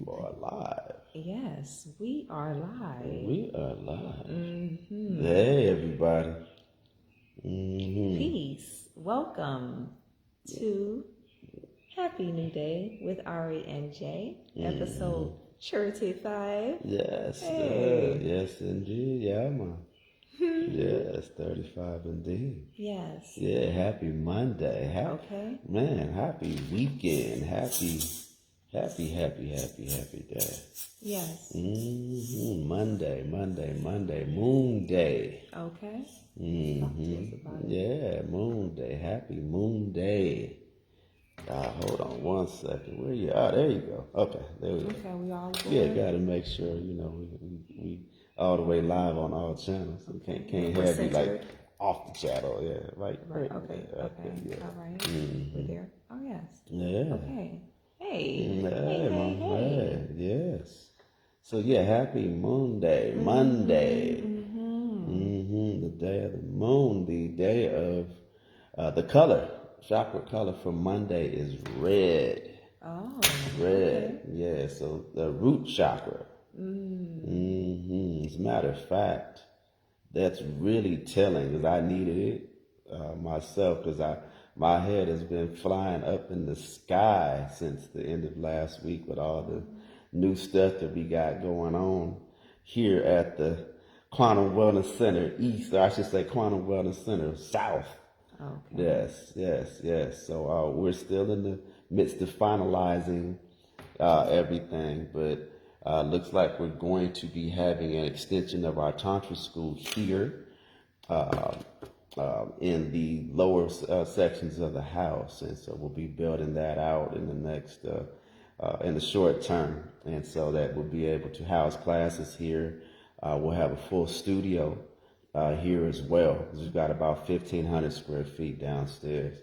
You are live. Yes, we are live. We are live. Mm-hmm. Hey, everybody. Peace. Welcome to Happy New Day with Ari and Jay, episode 35. Yes, Hey. yes, indeed. Yeah, man. Yes, 35 indeed. Yes. Yeah, happy Monday. Okay. Man, happy weekend. Happy day. Yes. Monday, Moon Day. Okay. Yeah, Moon Day. Happy Moon Day. Hold on one second. Where you? Oh, there you go. Okay, there we go. Okay, we all good? Yeah, got to make sure we all the way live on all channels. We can't have you like off the channel. Yeah, right. Okay. Yeah. All right. We're there. Oh yes. Yeah. Okay. Hey. Hey. Yes. So yeah, happy Moon Day, Monday. The day of the moon, the day of the color. Chakra color for Monday is red. Oh. Red. Okay. Yeah. So the root chakra. As a matter of fact, that's really telling because I needed it myself because my head has been flying up in the sky since the end of last week with all the new stuff that we got going on here at the Quantum Wellness Center East, or I should say Quantum Wellness Center South. Okay. Yes. So we're still in the midst of finalizing everything, but looks like we're going to be having an extension of our Tantra school here in the lower sections of the house, and so we'll be building that out in the next in the short term, and so that we'll be able to house classes here. We'll have a full studio here as well. We've got about 1,500 square feet downstairs.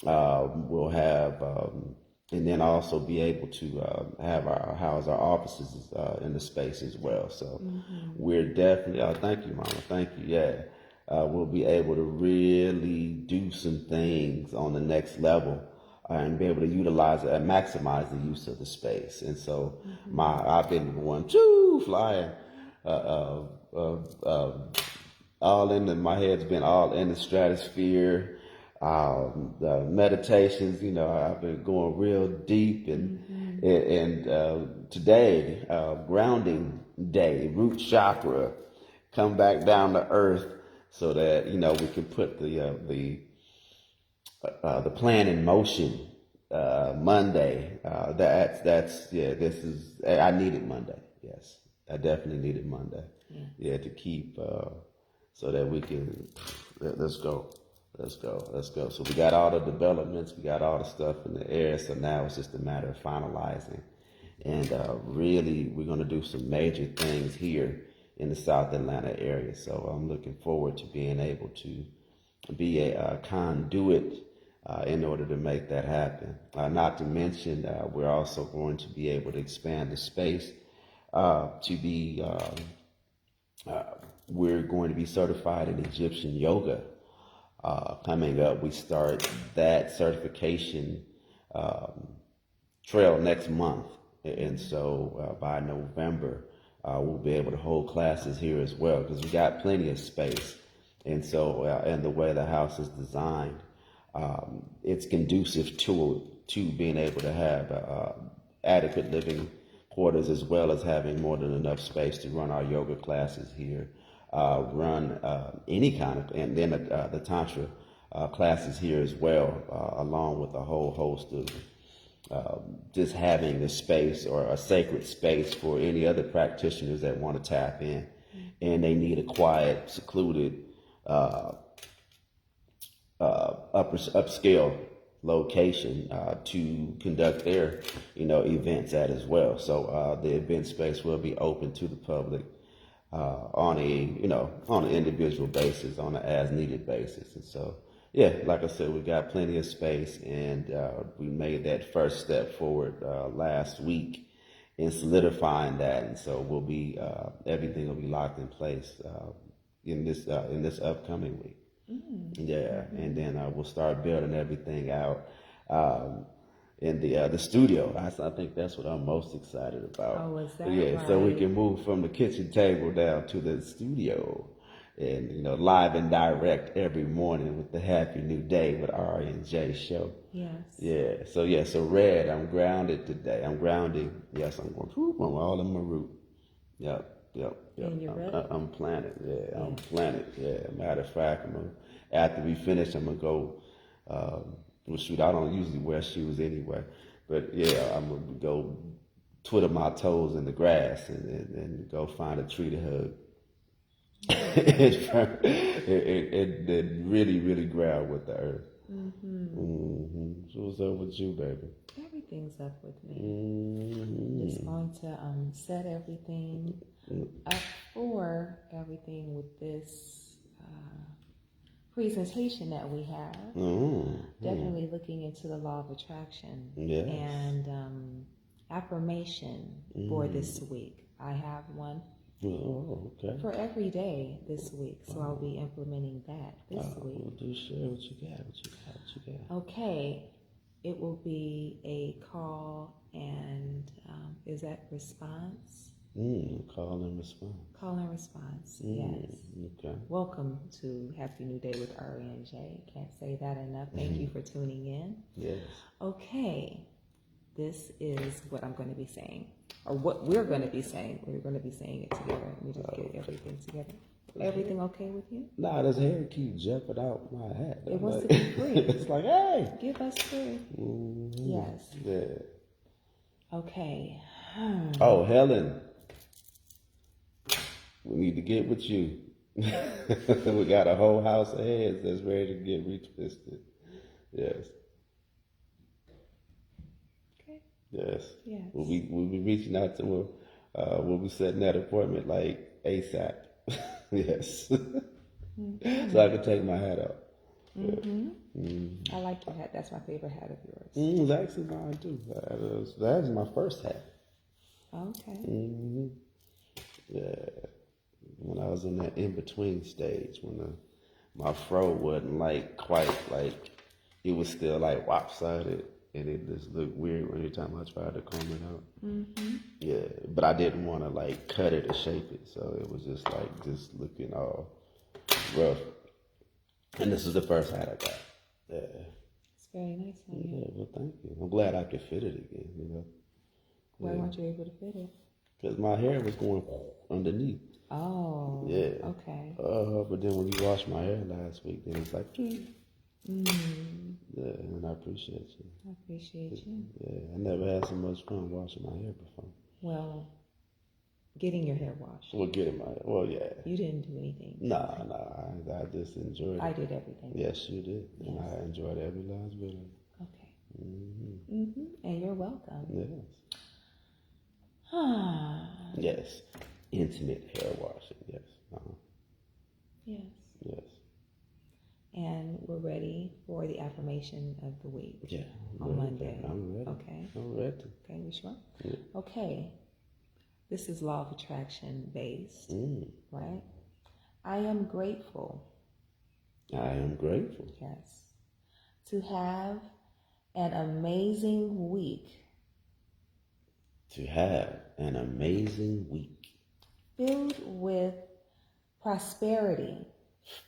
We'll have, and then also be able to house our offices in the space as well. So we're definitely, thank you, Mama. Thank you. Yeah. We'll be able to really do some things on the next level and be able to utilize it and maximize the use of the space. And so I've been one, flying, all in my head's been all in the stratosphere. The meditations, I've been going real deep and today, grounding day, root chakra, come back down to earth so that, we can put the plan in motion, Monday. I needed Monday. Yes, I definitely needed Monday. Yeah, to keep, so that we can, let's go. So we got all the developments, we got all the stuff in the air. So now it's just a matter of finalizing. And really, we're going to do some major things here in the South Atlanta area. So I'm looking forward to being able to be a conduit in order to make that happen. Not to mention, we're also going to be able to expand the space to be, we're going to be certified in Egyptian yoga. Coming up, we start that certification trail next month. And so by November, we'll be able to hold classes here as well because we got plenty of space. And so, and the way the house is designed, it's conducive to being able to have adequate living quarters as well as having more than enough space to run our yoga classes here, run any kind of, and then the Tantra classes here as well, along with a whole host of just having a space or a sacred space for any other practitioners that want to tap in and they need a quiet, secluded, upscale location to conduct their events at as well. So the event space will be open to the public on an individual basis, on an as needed basis. And so like I said, we got plenty of space, and we made that first step forward last week in solidifying that. And so we'll be everything will be locked in place in this upcoming week. And then we'll start building everything out. in the studio. I think that's what I'm most excited about. Oh, is that yeah, so we right? can move from the kitchen table down to the studio, and live and direct every morning with the Happy New Day with Ari and Jay show. Yes. So Red, I'm grounded today. I'm grounding. Yes, I'm going. I'm all in my root. Yep. And you're ready? I'm planted. Yeah, I'm planted. Yeah. Matter of fact, after we finish, I'm gonna go. Well, shoot, I don't usually wear shoes anyway, but yeah, I'm gonna go twiddle my toes in the grass and go find a tree to hug. and really, really ground with the earth. So what's up with you, baby? Everything's up with me. Just going to set everything up for everything with this presentation that we have. Definitely looking into the law of attraction and affirmation for this week. I have one for every day this week, so I'll be implementing that this week. Well, do share what you got. Okay, it will be a call and is that response? Call and response. Call and response, yes. Okay. Welcome to Happy New Day with Ari and Jay. Can't say that enough. Thank you for tuning in. Yes. Okay, this is what I'm going to be saying, or what we're going to be saying. We're going to be saying it together. Let me just get everything together. Everything okay with you? Nah, this hair keep jumping out my hat. It wants to be free. It's like, hey. Give us free. Yes. Yeah. Okay. Oh, Helen. We need to get with you. We got a whole house of heads that's ready to get retwisted. Yes. Okay. Yes. Yes. We'll be reaching out to her. We'll be setting that appointment like ASAP. Yes. So I can take my hat off. I like your hat. That's my favorite hat of yours. It's actually mine too. That was my first hat. Okay. Yeah. When I was in that in-between stage, when my fro wasn't quite it was still lopsided, and it just looked weird every time I tried to comb it out. Yeah, but I didn't want to cut it or shape it, so it was just looking all rough. And this is the first hat I got. Yeah. It's very nice on you. Yeah, well, thank you. I'm glad I could fit it again. Why weren't you able to fit it? Because my hair was going underneath. Oh. Yeah. Okay. But then when you washed my hair last week, then it's like, yeah, and I appreciate you. I appreciate you. Yeah, I never had so much fun washing my hair before. Well, getting your hair washed. Well, getting my hair, well, yeah. You didn't do anything. Nah, I just enjoyed it. I did everything. Yes, you did. Yes. And I enjoyed every last bit of it. Okay. And you're welcome. Yes. Yes. Intimate hair washing, yes. Yes. Yes. And we're ready for the affirmation of the week. Yeah. On Monday. I'm ready. Okay. I'm ready. Okay, you sure? Yeah. Okay. This is law of attraction based, right? I am grateful. I am grateful. Yes. To have an amazing week. To have an amazing week. Filled with prosperity.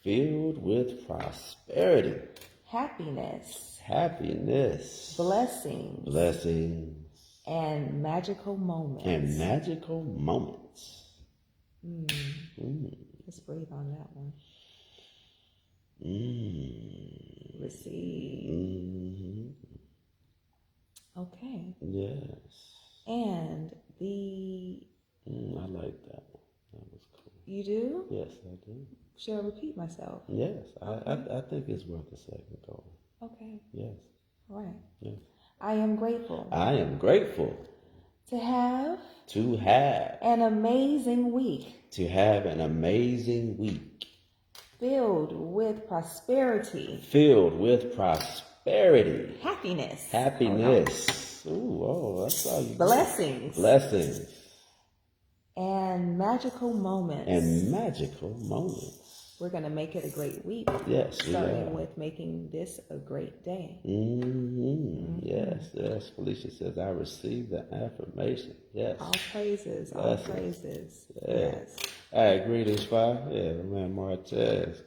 Filled with prosperity. Happiness. Happiness. Blessings. Blessings. And magical moments. And magical moments. Let's breathe on that one. Receive. Okay. Yes. And the... I like that one. That was cool. You do? Yes, I do. Should I repeat myself? Yes. I think it's worth a second go. Okay. Yes. All right. Yes. I am grateful. I am grateful. To have. To have. An amazing week. To have an amazing week. Filled with prosperity. Filled with prosperity. Happiness. Happiness. That's all you Blessings. Blessings. And magical moments. And magical moments. We're going to make it a great week. Yes, we starting are. with making this a great day. Yes, yes. Felicia says, I received the affirmation. Yes. All praises, all praises. Yes. All right, greetings, Fi. Yeah, man, Martez,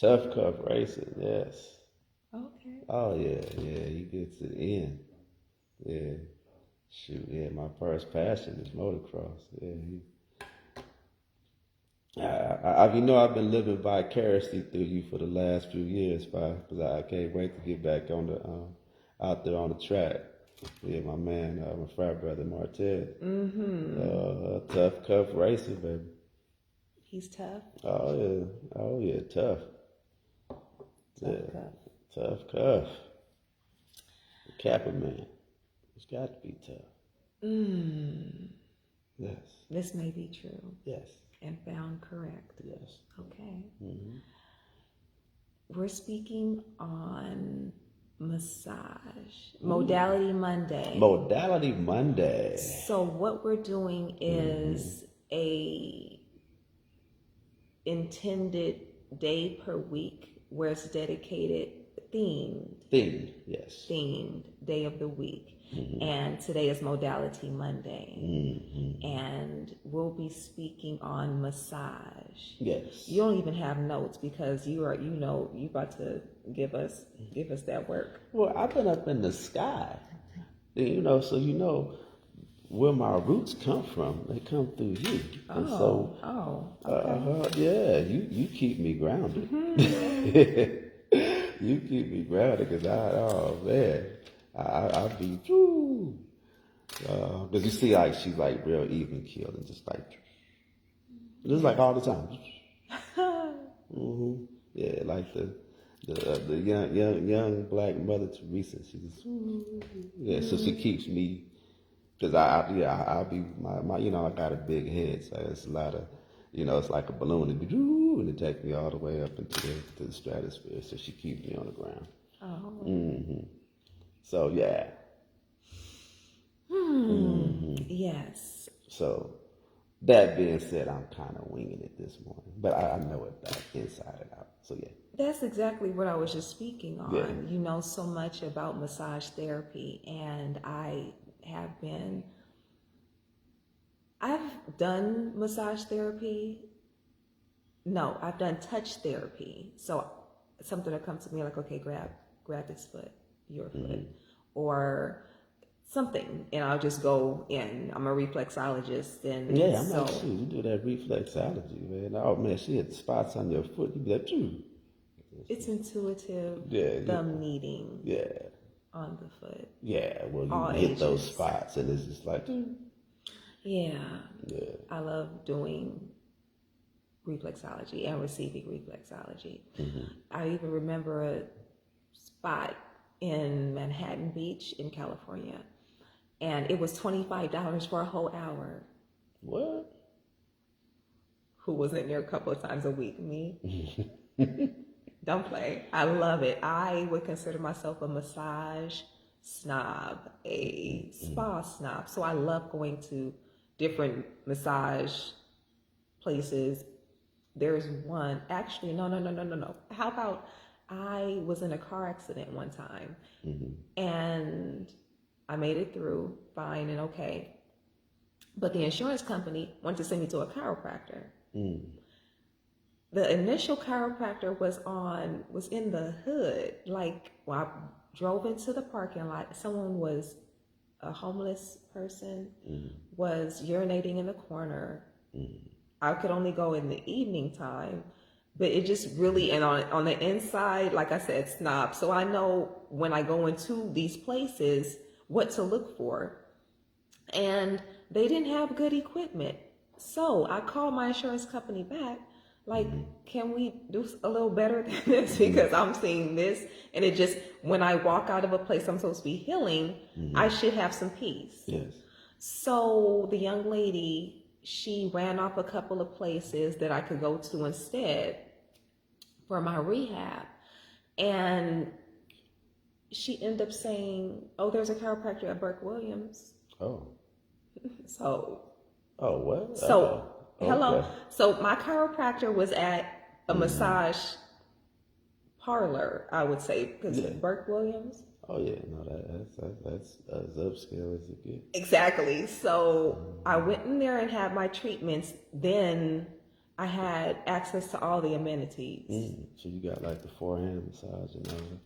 tough cuff racing. Yes. Okay. Oh yeah, he gets it in. Yeah. Shoot, yeah, my first passion is motocross. Yeah, I've been living vicariously through you for the last few years, because I can't wait to get back on the out there on the track. Yeah, my man, my frat brother Martez. Tough cuff racer, baby. He's tough. Oh yeah, tough. Tough cuff. Tough cuff. Kappa man, it's got to be tough. Yes. This may be true. Yes. And found correct. Yes. Okay. We're speaking on massage. Modality Monday. Modality Monday. So what we're doing is a intended day per week where it's dedicated themed, yes. Themed day of the week. And today is Modality Monday. And we'll be speaking on massage. Yes. You don't even have notes because you about to give us that work. Well, I've been up in the sky. So where my roots come from. They come through you. And Okay. Yeah, you keep me grounded. You keep me grounded because I be true. Because you see, like, she's like real even keeled and just like all the time. Yeah, like the young black Mother Teresa. So she keeps me, because I be my I got a big head, so it's a lot of, it's like a balloon, and it takes me all the way up into the stratosphere. So she keeps me on the ground. Oh. So yeah. Yes. So that being said, I'm kind of winging it this morning, but I know it back inside and out. So yeah. That's exactly what I was just speaking on. Yeah. You know so much about massage therapy, and I've done massage therapy. No, I've done touch therapy. So something that comes to me like, okay, grab this foot, your foot, or something, and I'll just go in. I'm a reflexologist, and yeah, I'm like, you do that reflexology, man. Oh man, she had spots on your foot. You be like, phew. It's intuitive. Yeah, thumb kneading. Yeah. On the foot. Yeah, well, you all hit ages. Those spots, and it's just like, yeah. I love doing reflexology and receiving reflexology. I even remember a spot in Manhattan Beach in California, and it was $25 for a whole hour. What? Who wasn't there a couple of times a week? Me. Don't play. I love it. I would consider myself a massage snob, a spa snob. So I love going to different massage places. There's one, actually, no. How about, I was in a car accident one time, and I made it through fine and okay. But the insurance company wanted to send me to a chiropractor. The initial chiropractor was in the hood. Like, when I drove into the parking lot, a homeless person was urinating in the corner. I could only go in the evening time, but it just really, and on the inside, like I said, snob. So I know when I go into these places what to look for. And they didn't have good equipment. So I called my insurance company back. Like, can we do a little better than this? Because I'm seeing this, and it just, when I walk out of a place I'm supposed to be healing, I should have some peace. Yes. So the young lady, she ran off a couple of places that I could go to instead for my rehab. And she ended up saying, oh, there's a chiropractor at Burke Williams. Oh. So. Oh, what? So. Hello. So my chiropractor was at a massage parlor, I would say, because Burke Williams. Oh yeah, no, that's as upscale as it gets. Exactly. So I went in there and had my treatments. Then I had access to all the amenities. So you got like the forehand massage and all that.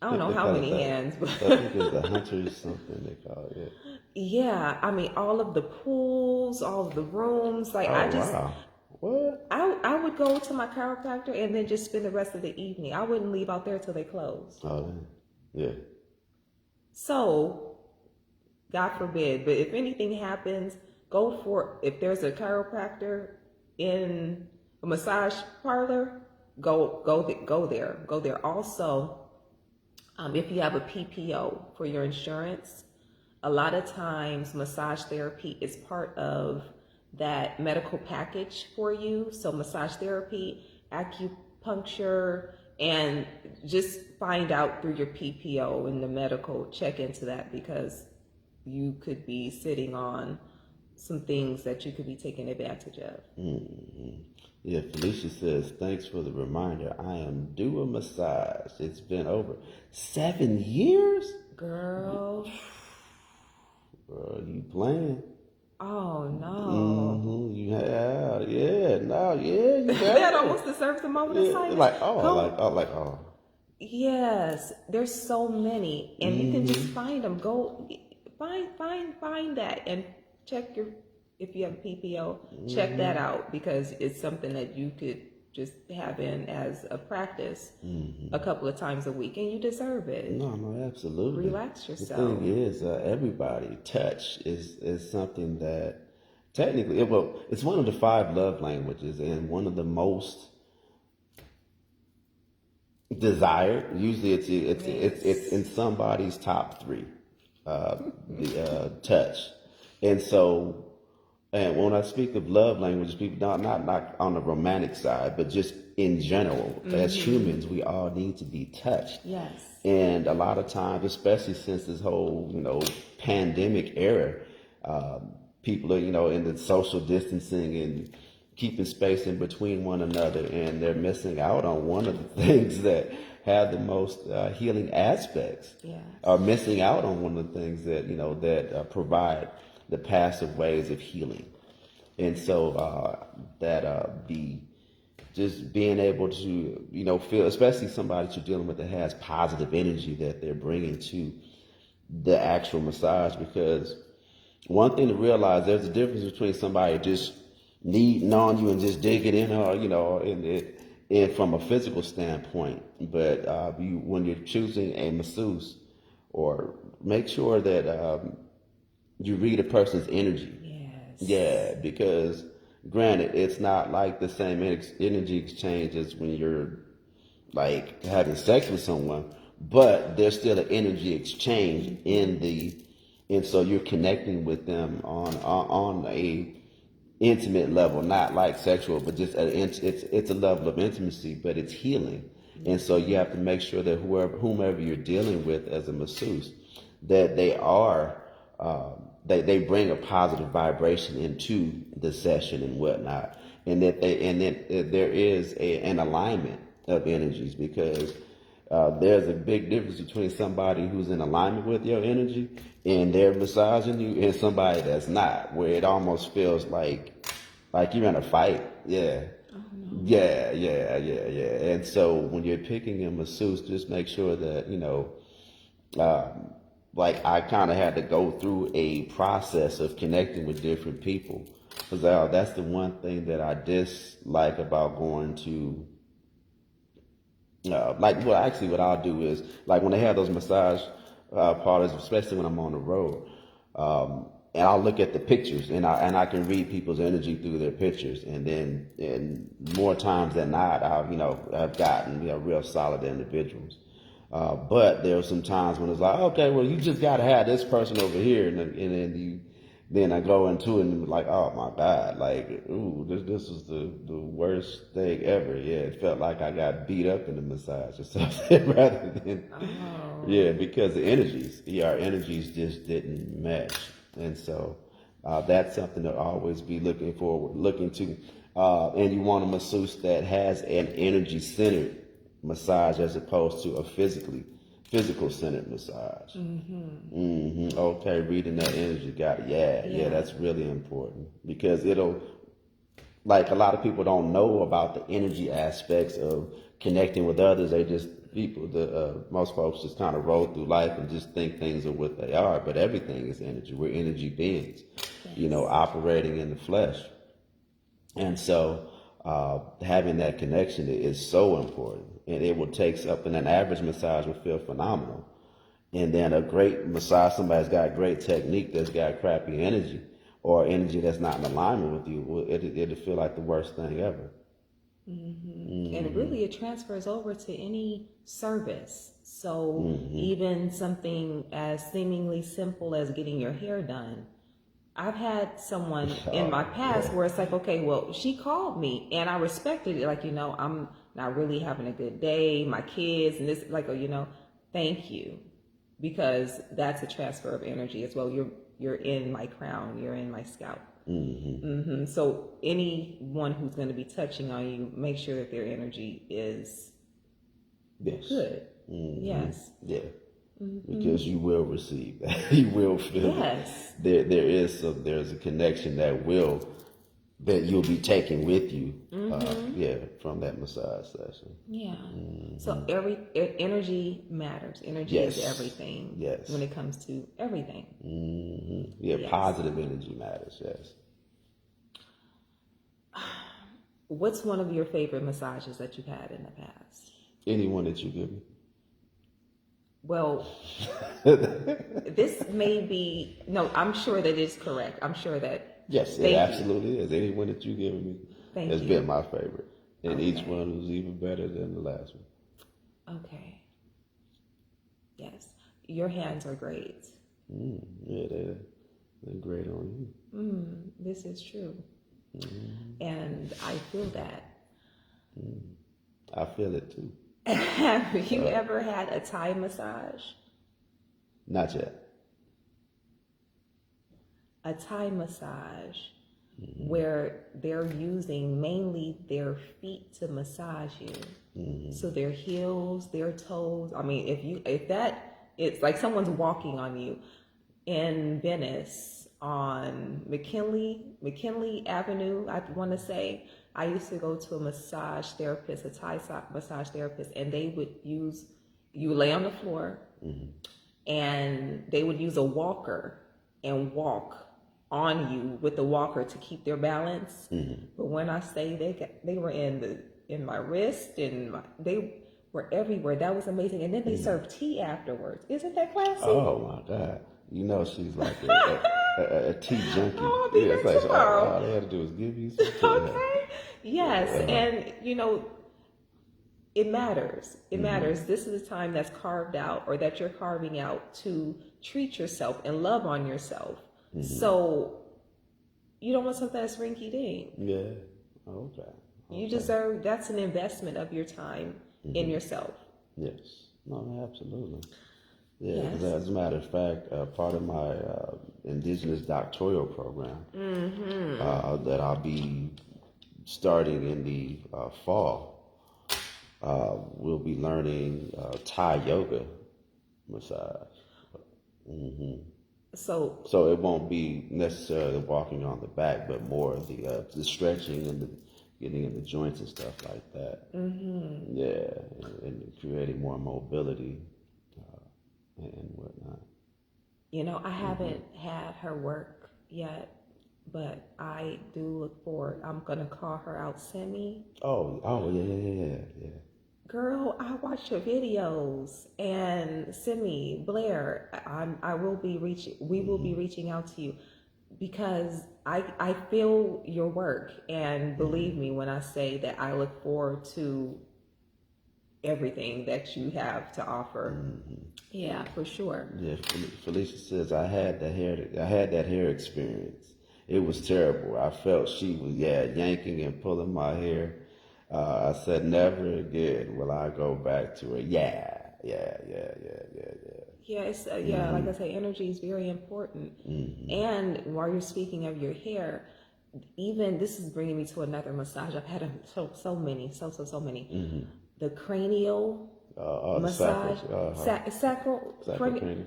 I don't know how many hands, but I think it's the hunters something they call it. Yeah, I mean all of the pools, all of the rooms. Like wow. What? I would go to my chiropractor and then just spend the rest of the evening. I wouldn't leave out there till they closed. Oh, yeah. So, God forbid, but if anything happens, go for it. If there's a chiropractor in a massage parlor, go there. Also, if you have a PPO for your insurance, a lot of times massage therapy is part of that medical package for you. So massage therapy, acupuncture, and just find out through your PPO and the medical, check into that, because you could be sitting on some things that you could be taking advantage of. Mm-hmm. Yeah, Felicia says, thanks for the reminder. I am due a massage. It's been over 7 years? Girl, you playing? Oh no! Mm-hmm. You that almost deserves a moment of silence. Like, Yes, there's so many, and you can just find them. Go find that, and check if you have a PPO. Check that out, because it's something that you could just have in as a practice a couple of times a week, and you deserve it. No, absolutely. Relax yourself. The thing is, everybody, touch is something that technically, it's one of the 5 love languages, and one of the most desired. Usually, it's in somebody's top 3. The touch, and so. And when I speak of love languages, people not on the romantic side, but just in general, as humans, we all need to be touched. Yes. And a lot of times, especially since this whole, pandemic era, people are, in the social distancing and keeping space in between one another, and they're missing out on one of the things that have the most healing aspects. Yes. Are missing out on one of the things that, that provide the passive ways of healing. And so just being able to, feel, especially somebody that you're dealing with that has positive energy that they're bringing to the actual massage. Because one thing to realize, there's a difference between somebody just kneading on you and just digging in, or, and from a physical standpoint. But when you're choosing a masseuse, or make sure that you read a person's energy. Yes. Yeah, because granted, it's not like the same energy exchange as when you're like having sex with someone, but there's still an energy exchange and so you're connecting with them on a intimate level, not like sexual, but just it's a level of intimacy, but it's healing. And so you have to make sure that whomever you're dealing with as a masseuse, that they are. They bring a positive vibration into the session and whatnot, and that there is an alignment of energies, because there's a big difference between somebody who's in alignment with your energy and they're massaging you, and somebody that's not, where it almost feels like you're in a fight. Yeah. Yeah. And so when you're picking a masseuse, just make sure that like I kind of had to go through a process of connecting with different people, because that's the one thing that I dislike about going to what I'll do is, like, when they have those massage parlors, especially when I'm on the road, and I'll look at the pictures, and I can read people's energy through their pictures, and more times than not, I've gotten real solid individuals. But there are some times when it's like, okay, well, you just got to have this person over here, and then I go into it and like, oh my God, like, ooh, this was the worst thing ever. Yeah, it felt like I got beat up in the massage or something, rather than, because our energies just didn't match, and so that's something to always be looking to. And you want a masseuse that has an energy centered massage as opposed to a physical centered massage. Okay, reading that energy, got it. Yeah, that's really important because it'll, like, a lot of people don't know about the energy aspects of connecting with others. They just, most folks just kind of roll through life and just think things are what they are, but everything is energy. We're energy beings, operating in the flesh. And so having that connection is so important. And it will take something, an average massage will feel phenomenal. And then a great massage, somebody's got great technique that's got crappy energy or energy that's not in alignment with you, it'll feel like the worst thing ever. And really it transfers over to any service. So even something as seemingly simple as getting your hair done. I've had someone in my past where it's like, okay, well, she called me and I respected it. Like, I'm not really having a good day, my kids, and this, like, thank you. Because that's a transfer of energy as well. You're in my crown, you're in my scalp. So anyone who's going to be touching on you, make sure that their energy is good. Yes. Yeah. Because you will receive that. You will feel yes. There's a connection that you'll be taking with you from that massage session. Yeah. So energy matters. Energy is everything. Yes. When it comes to everything. Yeah, positive energy matters, yes. What's one of your favorite massages that you've had in the past? Anyone that you give me. Well, this may be, no, I'm sure that it's correct. I'm sure that. Yes, it absolutely is. Anyone that you've given me has been my favorite. And each one was even better than the last one. Okay. Yes. Your hands are great. Yeah, they're great on you. This is true. And I feel that. I feel it too. Have you ever had a Thai massage? Not yet. A Thai massage where they're using mainly their feet to massage you. So their heels, their toes. I mean, it's like someone's walking on you. In Venice on McKinley Avenue, I want to say, I used to go to a massage therapist, a Thai massage therapist, and they would you lay on the floor, and they would use a walker and walk on you with the walker to keep their balance. But when I say they were in my wrist and they were everywhere. That was amazing. And then they served tea afterwards. Isn't that classy? Oh my God. She's like a tea junkie. Oh, I'll be there tomorrow. All they had to do was give you some tea. Okay. Yes. And, it matters. It matters. This is a time that's carved out or that you're carving out to treat yourself and love on yourself. So you don't want something that's rinky-dink. Yeah. Okay. You deserve, that's an investment of your time in yourself. Yes. No, absolutely. Yeah, Yes. As a matter of fact, part of my indigenous doctoral program that I'll be starting in the fall, we'll be learning Thai yoga massage. So it won't be necessarily walking on the back, but more of the stretching and the getting in the joints and stuff like that. Yeah, and creating more mobility. And whatnot. I haven't had her work yet, but I do look forward. I'm gonna call her out, Simi. Oh, yeah. Girl, I watch your videos, and Simi, Blair, we will be reaching out to you because I feel your work, and believe me when I say that I look forward to everything that you have to offer. Yeah, for sure. Yeah, Felicia says I had that hair experience. It was terrible. I felt she was yanking and pulling my hair. I said never again will I go back to it. Yeah. Yeah, it's like I say, energy is very important. And while you're speaking of your hair, even this is bringing me to another massage. I've had so many, so many. Mm-hmm. The cranial massage, sacral cranial.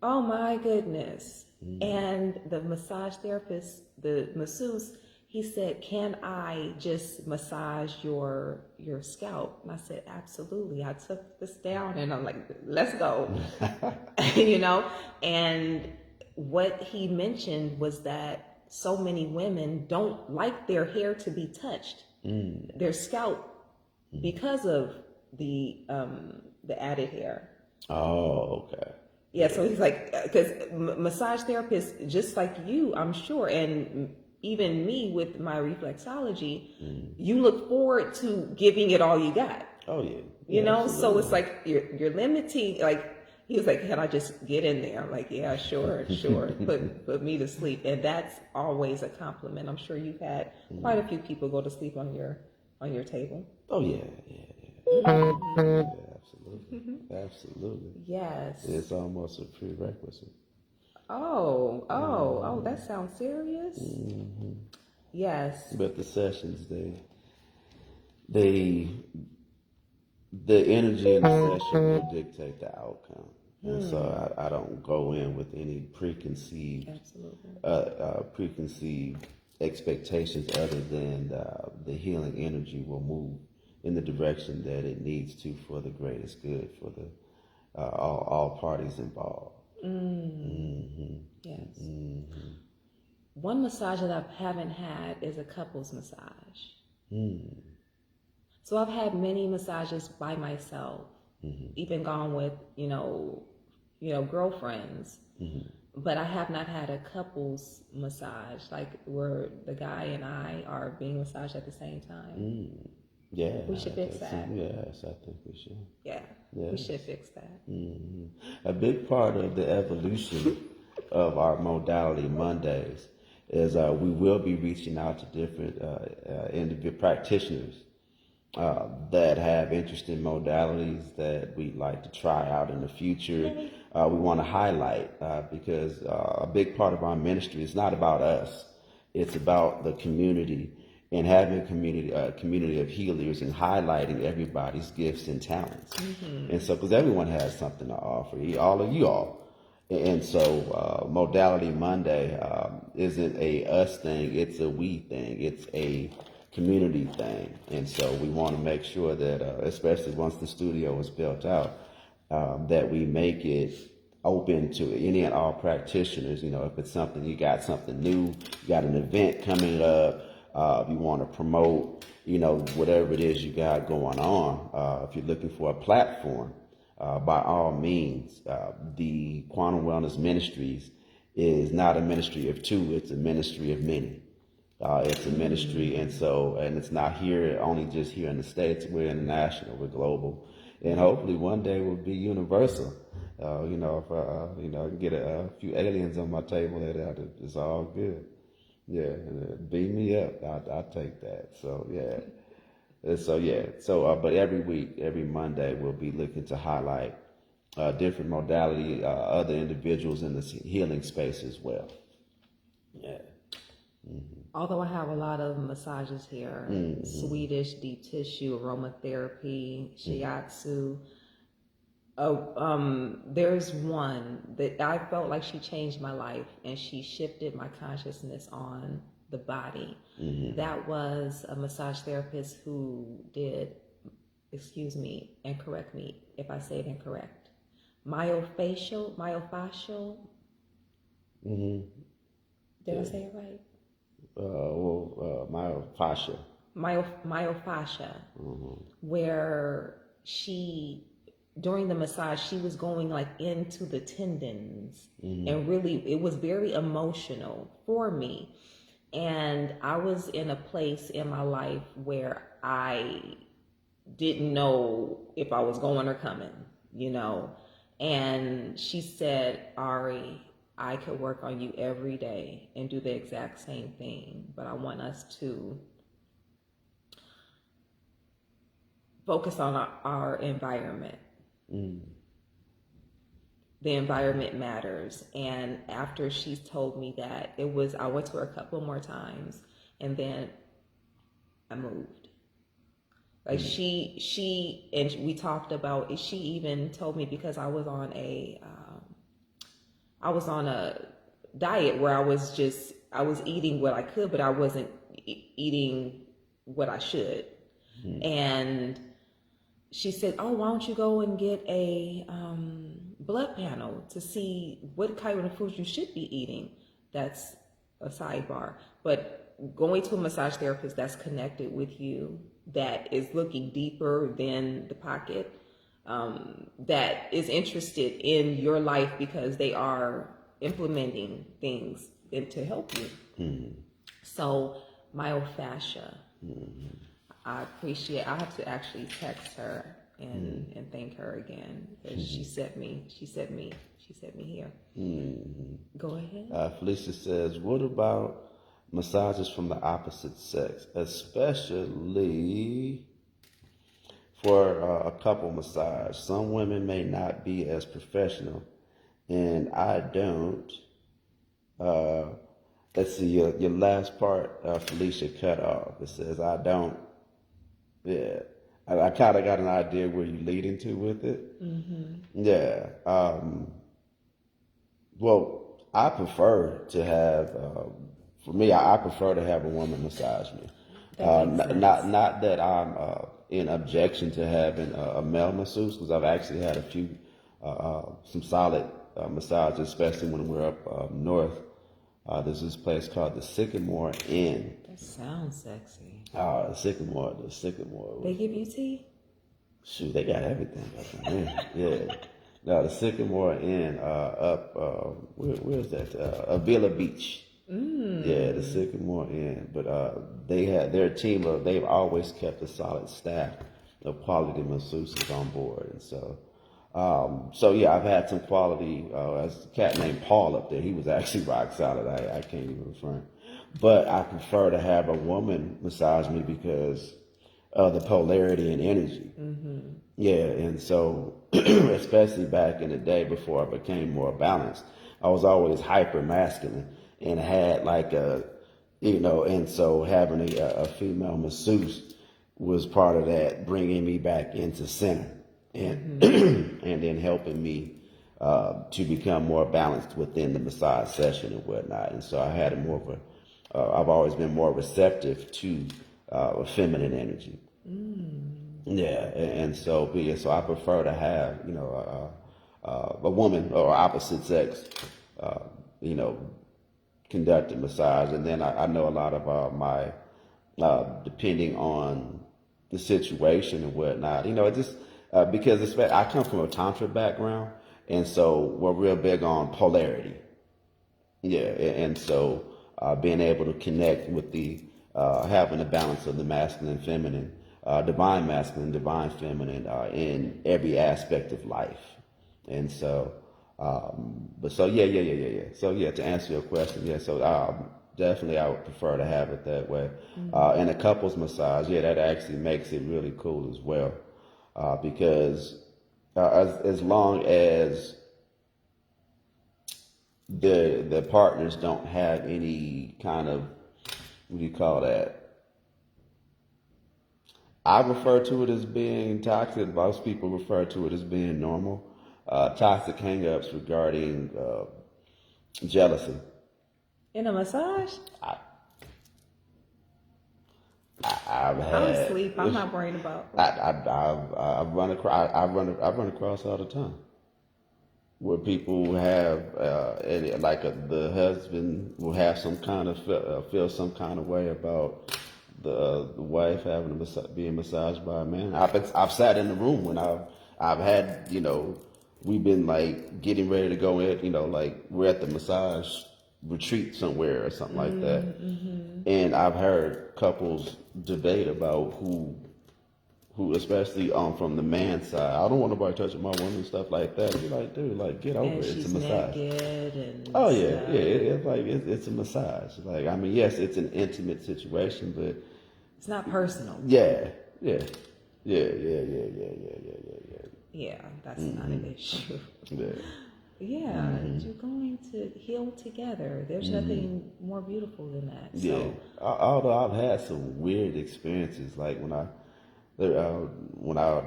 Oh my goodness! And the massage therapist, the masseuse, he said, "Can I just massage your scalp?" And I said, "Absolutely." I took this down, and I'm like, "Let's go," you know. And what he mentioned was that so many women don't like their hair to be touched, their scalp, because of the added hair. Oh, okay. Yeah, so he's like, because massage therapists, just like you, I'm sure, and even me with my reflexology, you look forward to giving it all you got. Oh yeah. You know, absolutely. so it's like you're limiting. Like he was like, "Can I just get in there?" I'm like, "Yeah, sure. Put me to sleep," and that's always a compliment. I'm sure you've had quite a few people go to sleep on your table. Oh yeah. Yeah, absolutely. Yes. It's almost a prerequisite. Oh, that sounds serious. Yes. But the sessions, they the energy in the session will dictate the outcome. And so I don't go in with any preconceived expectations other than the healing energy will move in the direction that it needs to for the greatest good for the all parties involved. Yes. One massage that I haven't had is a couples massage. So I've had many massages by myself, even gone with, girlfriends. But I have not had a couples massage, like where the guy and I are being massaged at the same time. Yeah, we should fix that. Yes, I think we should. Yeah, we should fix that. A big part of the evolution of our Modality Mondays is we will be reaching out to different individual practitioners that have interesting modalities that we'd like to try out in the future. We want to highlight because a big part of our ministry is not about us. It's about the community and having a community of healers and highlighting everybody's gifts and talents. And so, because everyone has something to offer, all of you all. And so Modality Monday isn't a us thing, it's a we thing. It's a community thing. And so we want to make sure that, especially once the studio is built out, that we make it open to any and all practitioners. If it's something, you got something new, you got an event coming up, you want to promote, whatever it is you got going on. If you're looking for a platform, by all means, the Quantum Wellness Ministries is not a ministry of two, it's a ministry of many. It's a ministry, and it's not here, only just here in the States. We're international, we're global, and hopefully one day we'll be universal. If I can get a few aliens on my table, it's all good. Yeah, beam me up. I'll take that. So yeah. But every week, every Monday, we'll be looking to highlight different modality, other individuals in the healing space as well. Yeah. Although I have a lot of massages here, Swedish deep tissue, aromatherapy, shiatsu. There's one that I felt like she changed my life and she shifted my consciousness on the body. That was a massage therapist who did, excuse me, and correct me if I say it incorrect, myofascial. Did I say it right? Myofascia. Myofascia, where she, during the massage, she was going like into the tendons, and really, it was very emotional for me. And I was in a place in my life where I didn't know if I was going or coming, and she said, "Ari, I could work on you every day and do the exact same thing, but I want us to focus on our environment. The environment matters." And after she told me that, I went to her a couple more times, and then I moved. Like we talked about. She even told me, because I was on a diet where I was eating what I could, but I wasn't eating what I should. And she said, "Oh, why don't you go and get a blood panel to see what kind of foods you should be eating?" That's a sidebar. But going to a massage therapist that's connected with you, that is looking deeper than the pocket, that is interested in your life because they are implementing things to help you. So myofascia. I appreciate. I have to actually text her and thank her again, because she sent me here. Go ahead. Felicia says, "What about massages from the opposite sex, especially for a couple massage? Some women may not be as professional, and I don't." Let's see, your last part, Felicia, cut off. It says, "I don't." Yeah, I kind of got an idea where you're leading to with it. Yeah. Well, I prefer to have. For me, I prefer to have a woman massage me. Not that I'm in objection to having a male masseuse, because I've actually had a few, some solid massages, especially when we're up north. There's this place called the Sycamore Inn. That sounds sexy. The Sycamore. They give you tea? Shoot, they got everything up in there. Yeah. No, the Sycamore Inn up, where's that? Avila Beach. Yeah, the Sycamore Inn. But they had their team of, they've always kept a solid staff of quality masseuses on board. And so yeah, I've had some quality, as a cat named Paul up there. He was actually rock solid. I can't even refer him. But I prefer to have a woman massage me because of the polarity and energy. Yeah, and so, especially back in the day before I became more balanced, I was always hyper masculine and had like and so having a female masseuse was part of that, bringing me back into center and and then helping me to become more balanced within the massage session and whatnot. And so I had I've always been more receptive to feminine energy. Yeah, and so I prefer to have a woman or opposite sex conducted massage, and then I know a lot of my depending on the situation and whatnot. It just because I come from a tantra background, and so we're real big on polarity. Yeah, and so being able to connect with the having a balance of the masculine and feminine, divine masculine, divine feminine in every aspect of life. And so, So yeah, to answer your question, definitely I would prefer to have it that way. And a couples massage, that actually makes it really cool as well, because as long as the partners don't have any kind of, what do you call that? I refer to it as being toxic. Most people refer to it as being normal. Toxic hang-ups regarding jealousy. In a massage? I've had. I'm asleep. I'm not worried about. I've run across all the time where people have the husband will have some kind of feel some kind of way about the wife being massaged by a man. I've sat in the room when I've had we've been like getting ready to go in, like we're at the massage retreat somewhere or something like that, and I've heard couples debate about who especially from the man's side. I don't want nobody touching my woman and stuff like that. You're like, dude, like get over it. It's a massage. Oh yeah, It's like it's a massage. Like, I mean, yes, it's an intimate situation, but it's not personal. Yeah, that's not an issue. Yeah. Yeah, you're going to heal together. There's nothing more beautiful than that. Yeah. So, Although I've had some weird experiences, like when I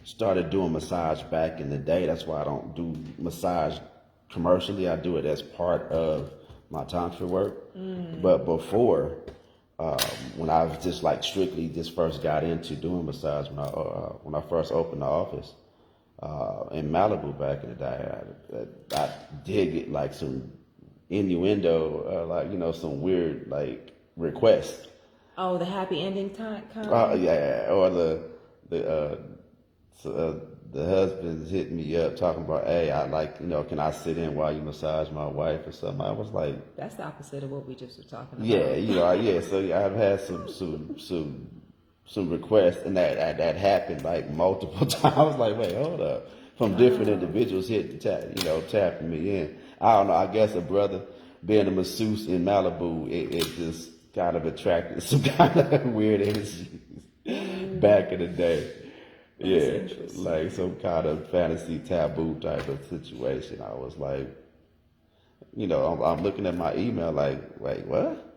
started doing massage back in the day. That's why I don't do massage commercially. I do it as part of my tantra work. But before, when I was just like strictly just first got into doing massage, when I first opened the office in Malibu back in the day, I did get like some innuendo, like some weird like requests. oh, the happy ending time Yeah, or the so, the husband's hitting me up talking about, hey, I like, can I sit in while you massage my wife or something? I was like, that's the opposite of what we just were talking about. yeah, yeah. So yeah, I've had some requests, and that happened like multiple times. I was like, wait, hold up, from different individuals tapping me in. I don't know. I guess a brother being a masseuse in Malibu, it just kind of attracted some kind of weird energies back in the day. Yeah, like some kind of fantasy taboo type of situation. I was like, I'm looking at my email like, wait, what?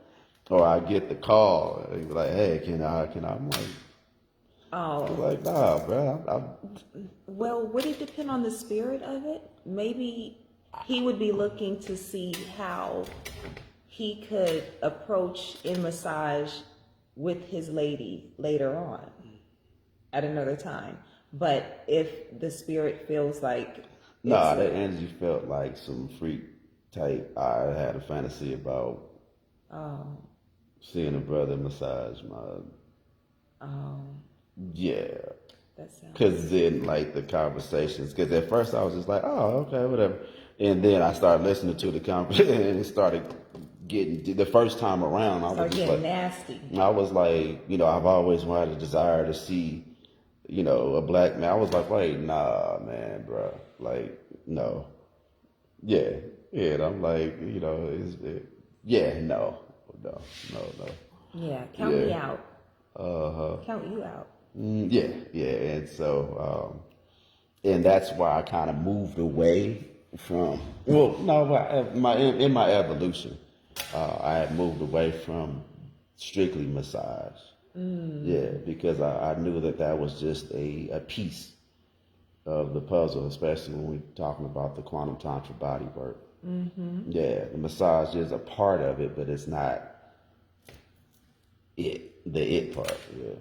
Or I get the call, and be like, hey, can I? I'm like, I'm like, nah, bro. Well, would it depend on the spirit of it? Maybe he would be looking to see how he could approach in massage with his lady later on at another time. But if the spirit feels like Nah, that energy felt like some freak type. I had a fantasy about seeing a brother massage my. Yeah. That sounds. Because then, like, the conversations, because at first I was just like, oh, okay, whatever. And then I started listening to the conversation, and it started getting, the first time around, I was just like, nasty. I was like, I've always wanted a desire to see, a black man. I was like, wait, nah, man, bro. Like, no. Yeah. Yeah. And I'm like, yeah, no. Yeah, count me out. Uh-huh. Count you out. Yeah. And so, and that's why I kind of moved away from, well, no, in my evolution, I had moved away from strictly massage. Yeah, because I knew that was just a piece of the puzzle, especially when we're talking about the quantum tantra body work. Yeah, the massage is a part of it, but it's not the it part. Yeah.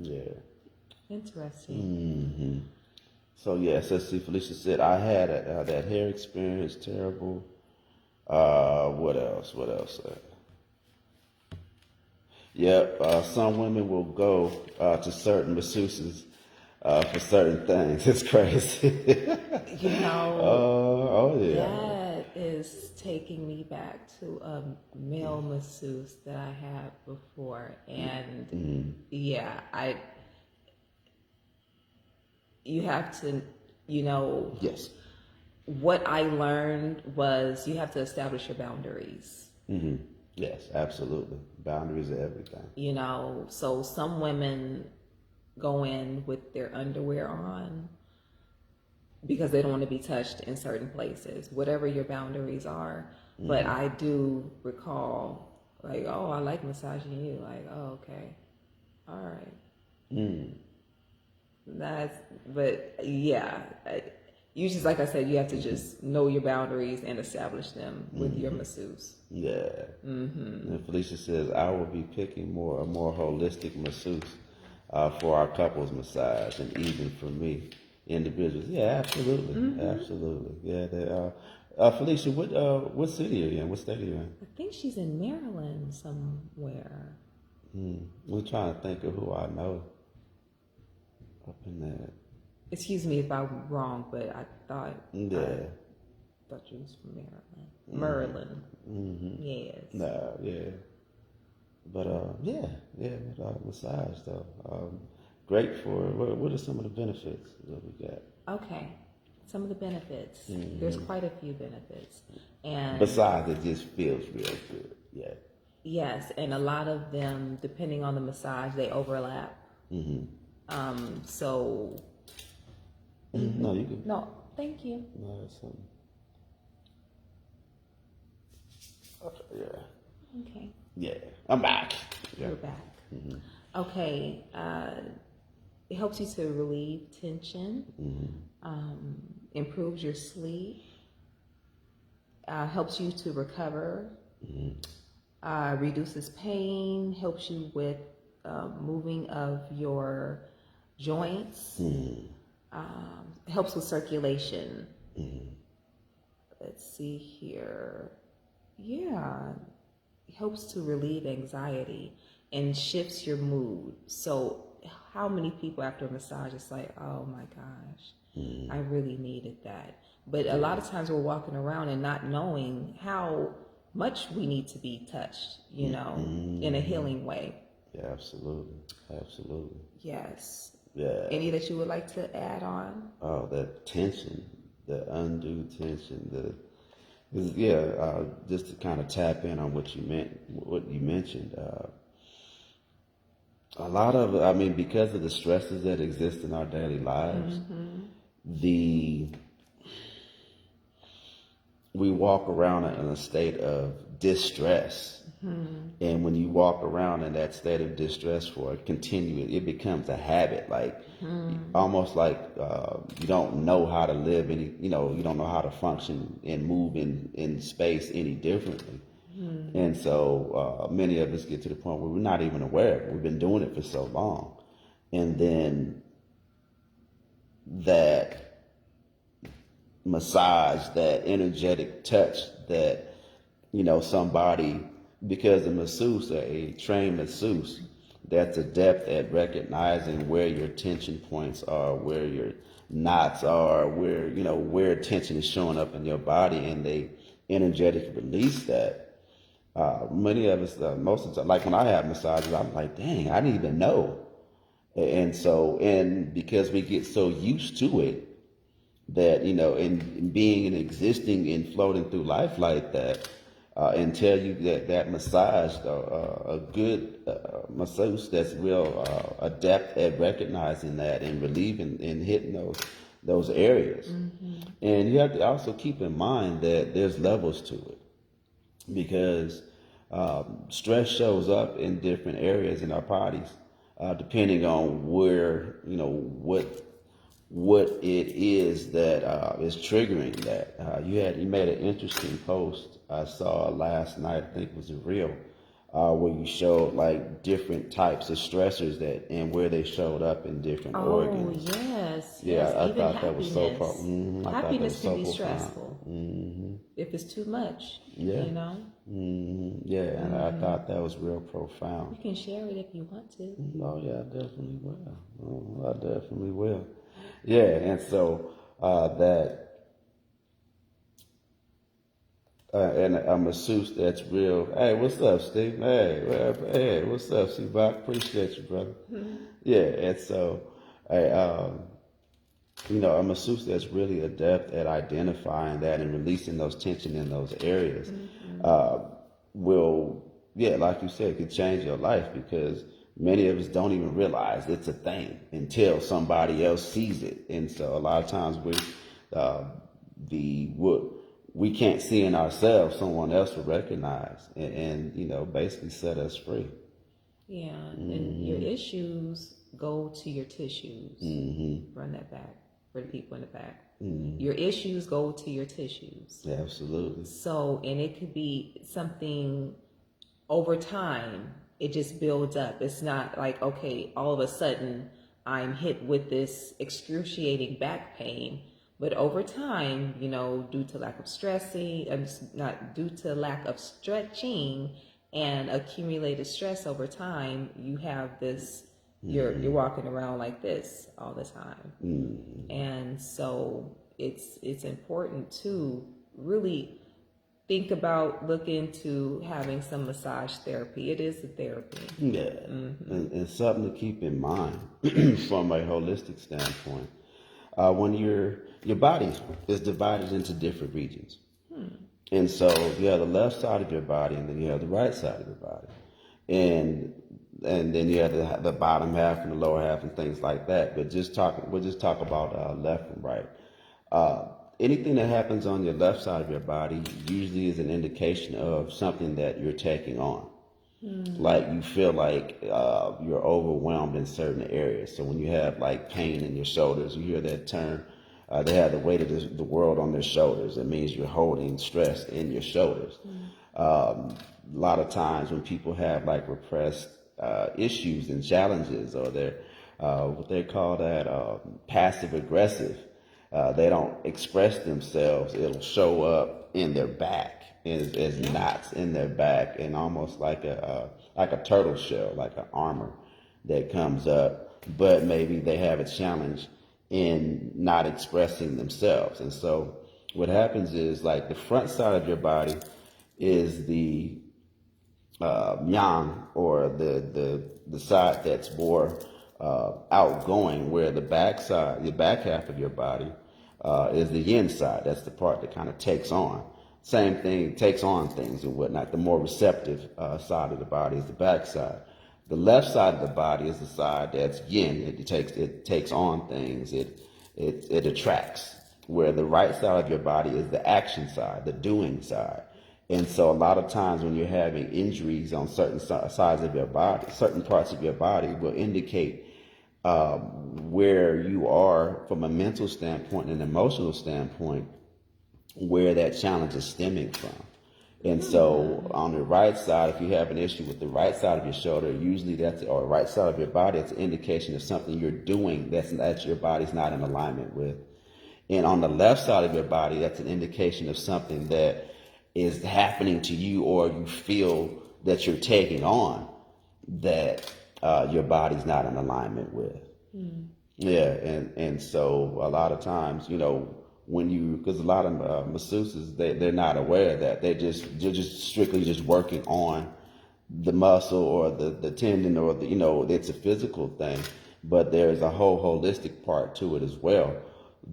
Yeah. Interesting. So yeah, so see, Felicia said I had that hair experience, terrible. What else? Yep, some women will go to certain masseuses for certain things. It's crazy. Oh yeah. That is taking me back to a male masseuse that I had before, and yeah, you have to, Yes. what I learned was you have to establish your boundaries. Yes, absolutely. Boundaries are everything. So some women go in with their underwear on because they don't want to be touched in certain places, whatever your boundaries are. But I do recall, like, oh, I like massaging you. Like, oh, okay. All right. But yeah, you just, like I said, you have to just know your boundaries and establish them with your masseuse. Yeah. And Felicia says, I will be picking a more holistic masseuse for our couples massage, and even for me, individuals. Yeah, absolutely. Absolutely. Yeah. Felicia, what city are you in? What state are you in? I think she's in Maryland somewhere. I'm trying to think of who I know up in that. Excuse me if I'm wrong, but I thought you was from Maryland. Yes. Nah, yeah. But massage though. Great for what are some of the benefits that we got? Okay. Some of the benefits. There's quite a few benefits. And besides, it just feels real good. Yeah. Yes, and a lot of them, depending on the massage, they overlap. So No, you can. No, Thank you. No, that's something. Okay, yeah. Okay. Yeah, I'm back. Yeah. You're back. Okay. It helps you to relieve tension, improves your sleep, helps you to recover, reduces pain, helps you with moving of your joints, helps with circulation. Let's see here. Yeah, it helps to relieve anxiety and shifts your mood. So how many people after a massage, it's like, oh my gosh, I really needed that. But a lot of times we're walking around and not knowing how much we need to be touched, you know, in a healing way. Yeah, absolutely. Absolutely. Yes. Yeah. Any that you would like to add on? Oh, that tension, the undue tension, just to kind of tap in on what you mentioned. A lot of, I mean, because of the stresses that exist in our daily lives, we walk around in a state of distress. And when you walk around in that state of distress for a continuous, it becomes a habit, like almost like you don't know how to live you don't know how to function and move in space any differently. And so many of us get to the point where we're not even aware of it. We've been doing it for so long. And then that massage, that energetic touch that, somebody, because a trained masseuse, that's adept at recognizing where your tension points are, where your knots are, where tension is showing up in your body, and they energetically release that. Many of us, most of the time, like when I have massages, I'm like, dang, I didn't even know. And because we get so used to it, that, and being and existing and floating through life like that, and tell you that massage, a good masseuse that's real adept at recognizing that and relieving and hitting those areas. And you have to also keep in mind that there's levels to it, because stress shows up in different areas in our bodies, depending on where, what it is that is triggering that. You made an interesting post I saw last night, I think it was a reel, where you showed like different types of stressors and where they showed up in different organs. Oh, yes. Yeah, yes. I Even thought that was so happiness can be profound. stressful if it's too much, Yeah. Yeah, and I Mm-hmm. thought that was real profound. You can share it if you want to. Oh yeah, I definitely will. I definitely will. Yeah, and so and a masseuse that's real. Hey, what's up, Steve? Hey, what's up, Steve? I appreciate you, brother. Yeah, and so, hey, a masseuse that's really adept at identifying that and releasing those tension in those areas will, like you said, could change your life, because many of us don't even realize it's a thing until somebody else sees it. And so a lot of times what we can't see in ourselves, someone else will recognize and basically set us free. Yeah, and your issues go to your tissues. Run that back for the people in the back. Your issues go to your tissues. Yeah, absolutely. So, and it could be something over time, it just builds up. It's not like, okay, all of a sudden I'm hit with this excruciating back pain. But over time, due to lack of not due to lack of stretching and accumulated stress over time, you have this, you're walking around like this all the time. And so it's important to really look into having some massage therapy. It is a therapy. Yeah, and something to keep in mind from a holistic standpoint. When your body is divided into different regions. And so you have the left side of your body, and then you have the right side of your body. And then you have the bottom half and the lower half and things like that. But we'll just talk about left and right. Uh, Anything that happens on your left side of your body usually is an indication of something that you're taking on. Like you feel like you're overwhelmed in certain areas. So when you have like pain in your shoulders, you hear that term. They have the weight of the world on their shoulders. It means you're holding stress in your shoulders. A lot of times when people have like repressed issues and challenges, or they're what they call that passive aggressive, they don't express themselves. It'll show up in their back as knots in their back, and almost like a turtle shell, like an armor that comes up. But maybe they have a challenge in not expressing themselves, and so what happens is like the front side of your body is the yang, or the side that's more outgoing, where the back side, the back half of your body, is the yin side. That's the part that kind of takes on. Same thing, takes on things and whatnot. The more receptive side of the body is the back side. The left side of the body is the side that's yin. It takes on things. It attracts. Where the right side of your body is the action side, the doing side. And so a lot of times when you're having injuries on certain sides of your body, certain parts of your body will indicate where you are from a mental standpoint and an emotional standpoint, where that challenge is stemming from. And so on the right side, if you have an issue with the right side of your shoulder, usually that's, or right side of your body, it's an indication of something you're doing that your body's not in alignment with. And on the left side of your body, that's an indication of something that is happening to you, or you feel that you're taking on, that your body's not in alignment with. Yeah, and so a lot of times, when you, because a lot of masseuses, they're not aware of that. They're just strictly just working on the muscle or the tendon, or it's a physical thing, but there's a whole holistic part to it as well,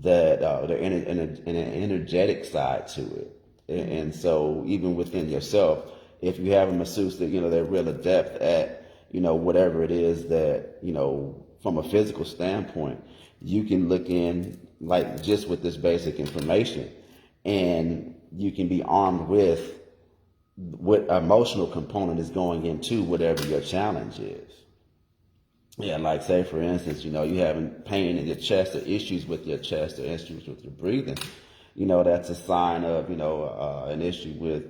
that they're in an energetic side to it. And so even within yourself, if you have a masseuse that, they're real adept at, whatever it is that, from a physical standpoint, you can look in, like, just with this basic information, and you can be armed with what emotional component is going into whatever your challenge is. Yeah, like say for instance, you having pain in your chest, or issues with your chest, or issues with your breathing. That's a sign of an issue with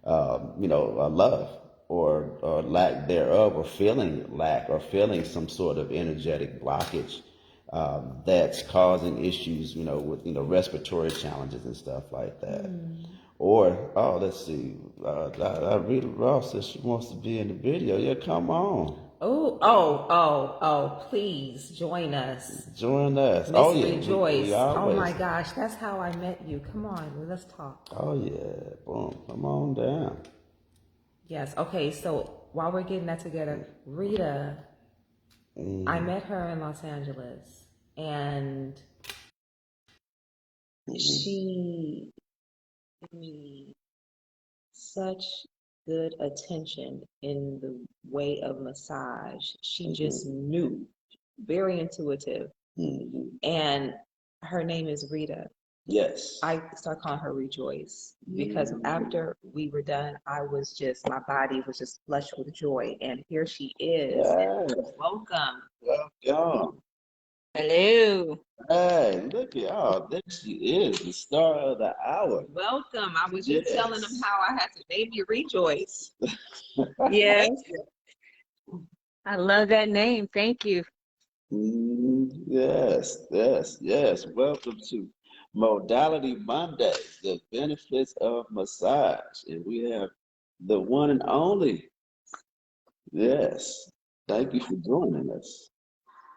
love, or lack thereof, or feeling lack, or feeling some sort of energetic blockage that's causing issues, with respiratory challenges and stuff like that. Or, oh, let's see, Rita Ross says she wants to be in the video. Yeah, come on. Please join us. Join us. Miss Oh, yeah. Rejoice. We Oh always. my gosh, that's how I met you. Come on, let's talk. Oh, yeah. Boom. Come on down. Yes, okay, so while we're getting that together, Rita, I met her in Los Angeles, and she gave me such good attention in the way of massage. She just knew, very intuitive. And her name is Rita. Yes. I start calling her Rejoice, because after we were done, my body was just flushed with joy. And here she is. Yes. Welcome. Welcome. Hello. Hey, look at, there she is, the star of the hour. Welcome. I was just telling them how I had to name you Rejoice. Yes. I love that name. Thank you. Yes, yes, yes. Welcome to Modality Monday, the benefits of massage. And we have the one and only. Yes. Thank you for joining us.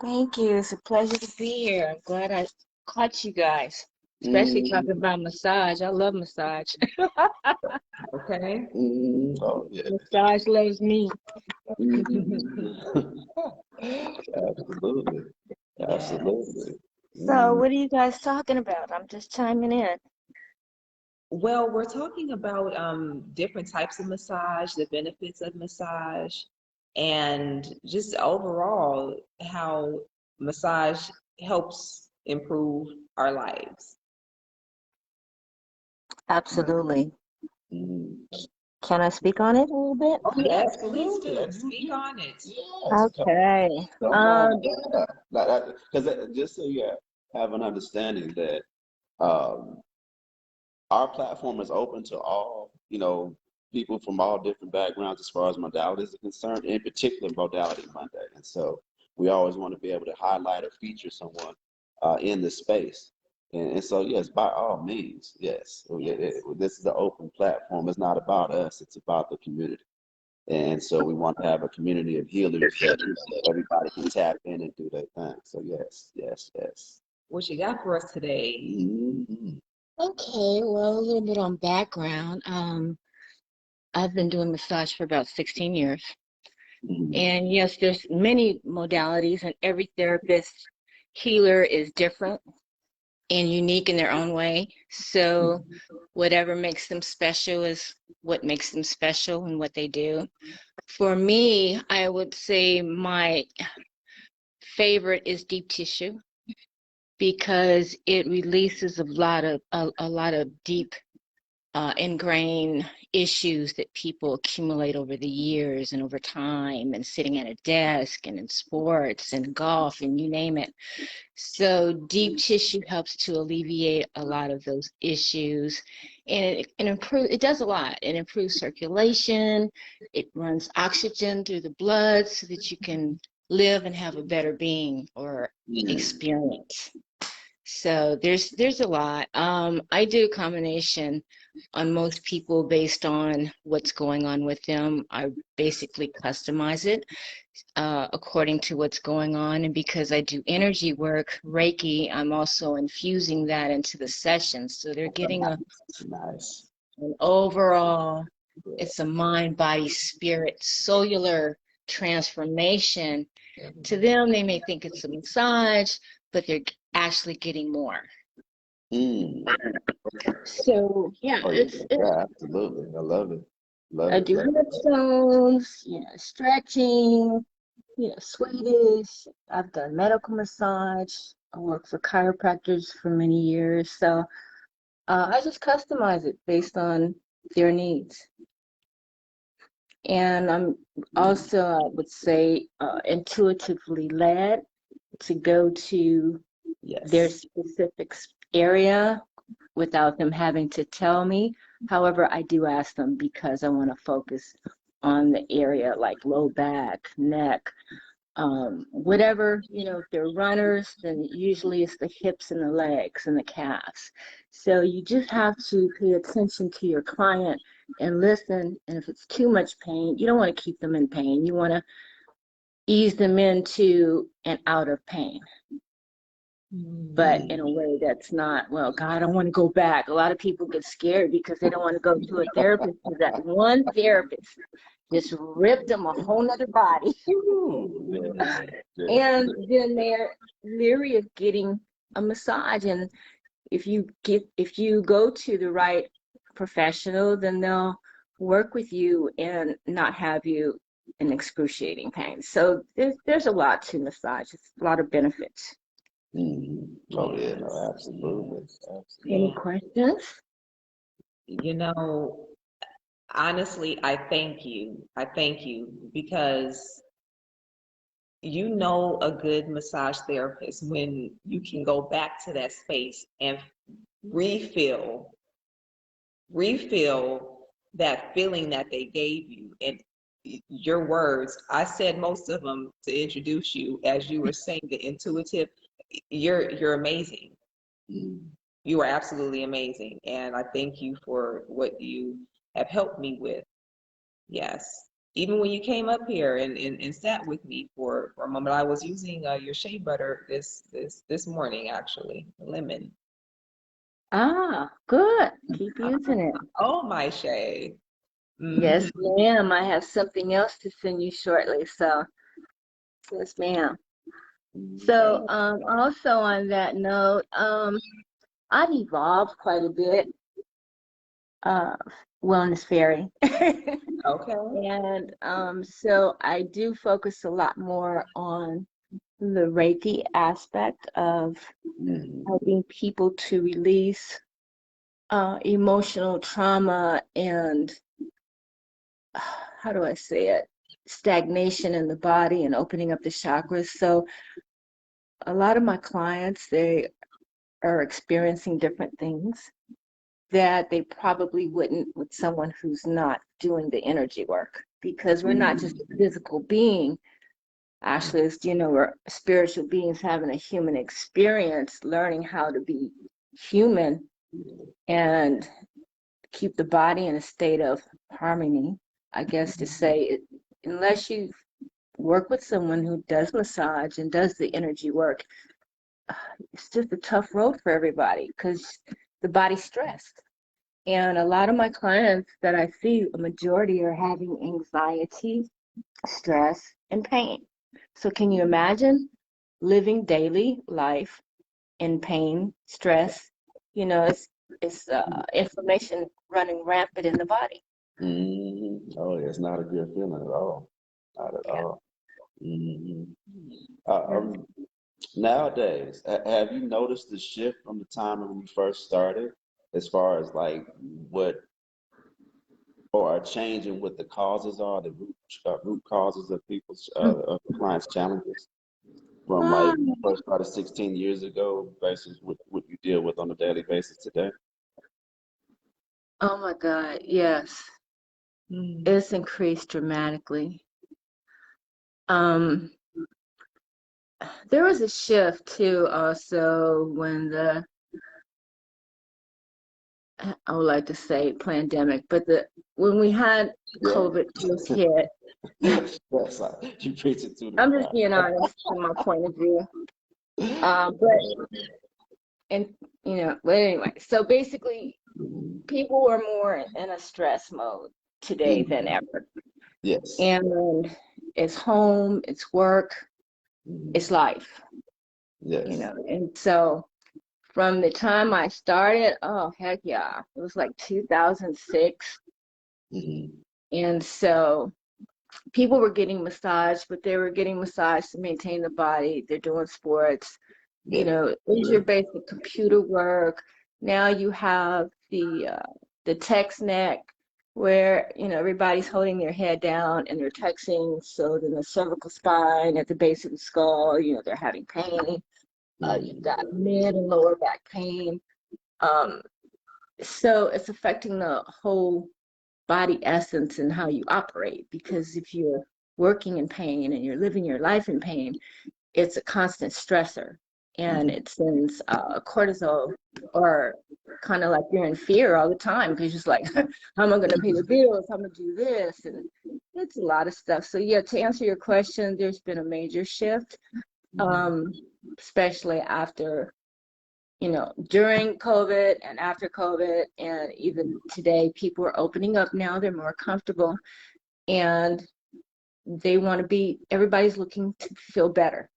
Thank you. It's a pleasure to be here. I'm glad I caught you guys, especially talking about massage. I love massage. Okay. Oh, yeah. Massage loves me. Absolutely. Absolutely. So, what are you guys talking about? I'm just chiming in. Well, we're talking about different types of massage, the benefits of massage, and just overall how massage helps improve our lives. Absolutely. Mm. Can I speak on it a little bit? Oh, Yes, please absolutely. do. Speak on it. Yes. Okay. Come on. Yeah. Because just so you have an understanding that um, our platform is open to all, people from all different backgrounds as far as modalities are concerned, in particular Modality Monday. And so we always want to be able to highlight or feature someone in the space. And so, yes, by all means, yes. This is an open platform. It's not about us, it's about the community. And so we want to have a community of healers that everybody can tap in and do their thing. So, yes, yes, yes. What you got for us today? Mm-hmm. Okay, well, a little bit on background. I've been doing massage for about 16 years. Mm-hmm. And yes, there's many modalities, and every therapist healer is different and unique in their own way. So whatever makes them special is what makes them special and what they do. For me, I would say my favorite is deep tissue because it releases a lot of deep ingrained issues that people accumulate over the years and over time and sitting at a desk and in sports and golf and you name it. So deep tissue helps to alleviate a lot of those issues, and it does a lot. It improves circulation, it runs oxygen through the blood so that you can live and have a better being or experience. So there's a lot. I do a combination on most people based on what's going on with them. I basically customize it according to what's going on. And because I do energy work, Reiki, I'm also infusing that into the sessions. So they're getting Nice. an overall, it's a mind, body, spirit, cellular transformation. To them, they may think it's a massage, but they're actually getting more. Mm. So yeah, Oh, yeah, absolutely. I love it. Love I it. do Love it. headstones, stretching, Swedish. I've done medical massage. I worked for chiropractors for many years. So I just customize it based on their needs. And I'm also, I would say, intuitively led to go to their Yes. specific area without them having to tell me. However, I do ask them because I want to focus on the area like low back, neck, whatever, if they're runners, then usually it's the hips and the legs and the calves. So you just have to pay attention to your client and listen. And if it's too much pain, you don't want to keep them in pain. You want to ease them into and out of pain, but in a Mm. way that's not, well, God, I don't want to go back. A lot of people get scared because they don't want to go to a therapist because that one therapist just ripped them a whole nother body. Ooh, yeah, And then they're leery of getting a massage. And if you go to the right professional, then they'll work with you and not have you in excruciating pain. So there's a lot to massage. It's a lot of benefits. Mm. Oh, yeah, no, absolutely. Any Absolutely. questions? You know, honestly, I thank you. I thank you because a good massage therapist when you can go back to that space and refill, refill that feeling that they gave you. And your words, I said most of them to introduce you as you were saying the intuitive. You're amazing. Mm. You are absolutely amazing. And I thank you for what you have helped me with. Yes. Even when you came up here and sat with me for a moment, I was using your shea butter this morning, actually, lemon. Ah, good. Keep using it. Oh, my shea. Hmm. Yes, ma'am. I have something else to send you shortly. So, yes, ma'am. So, Okay. also on that note, I've evolved quite a bit, uh, wellness fairy. Okay. And so I do focus a lot more on the Reiki aspect of Mm. helping people to release emotional trauma and how do I say it? Stagnation in the body and opening up the chakras. So a lot of my clients, they are experiencing different things that they probably wouldn't with someone who's not doing the energy work, because we're not just a physical being. Actually, it's, we're spiritual beings having a human experience, learning how to be human and keep the body in a state of harmony, I guess to say it, unless you work with someone who does massage and does the energy work, it's just a tough road for everybody because the body's stressed. And a lot of my clients that I see, a majority are having anxiety, stress, and pain. So can you imagine living daily life in pain, stress? It's inflammation running rampant in the body. Oh, it's not a good feeling at all. Not at all. Nowadays, have you noticed the shift from the time when we first started, as far as like what or a change in what the causes are, the root causes of people's of clients' challenges from like when you first started 16 years ago versus what you deal with on a daily basis today? Oh my God, yes. It's increased dramatically. There was a shift too also when I would like to say pandemic, but when we had COVID first hit, Yes, you preach it to the I'm just choir. being honest from my point of view. But anyway, so basically people were more in a stress mode today than ever. Yes. And it's home, it's work, it's life, Yes. And so from the time I started, oh heck yeah, it was like 2006. And so people were getting massage, but they were getting massage to maintain the body. They're doing sports, it's your basic computer work. Now you have the text neck where, everybody's holding their head down and they're texting. So then the cervical spine at the base of the skull, they're having pain. You've got mid and lower back pain. So it's affecting the whole body essence and how you operate, because if you're working in pain and you're living your life in pain, it's a constant stressor, and it sends cortisol, or kind of like you're in fear all the time because you're just like, how am I going to pay the bills? How am I going to do this? And it's a lot of stuff. So yeah, to answer your question, there's been a major shift, especially after, during COVID and after COVID, and even today, people are opening up now. They're more comfortable and they want to everybody's looking to feel better.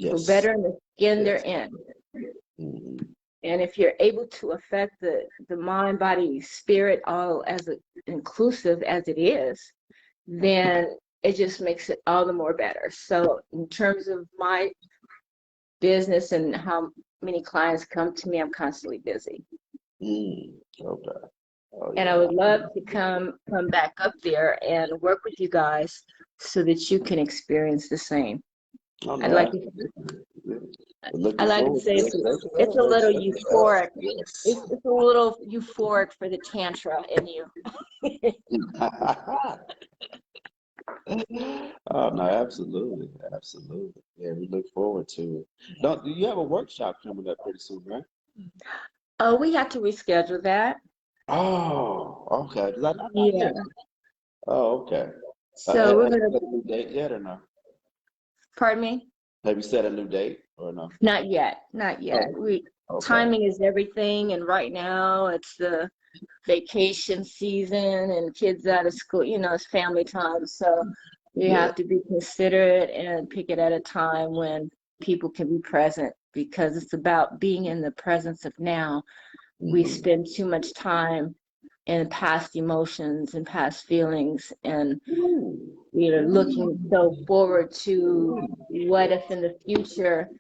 Feel better in the skin they're in. And if you're able to affect the mind, body, spirit, all as inclusive as it is, then it just makes it all the more better. So in terms of my business and how many clients come to me, I'm constantly busy. Okay. Oh, and I would love to come back up there and work with you guys so that you can experience the same. I'd like to say it's a little euphoric. It's a little euphoric for the tantra in you. Oh no, absolutely, absolutely. Yeah, we look forward to it. Do you have a workshop coming up pretty soon, right? Oh, we have to reschedule that. Oh, okay. Yeah. Oh, okay. So we're Have you gonna. set a new date yet or no? Pardon me? Have you set a new date or no? Not yet. Not yet. Okay. Timing is everything, and right now it's the vacation season and kids out of school. It's family time, so we have to be considerate and pick it at a time when people can be present, because it's about being in the presence of now. We spend too much time in past emotions and past feelings, and looking so forward to what if in the future.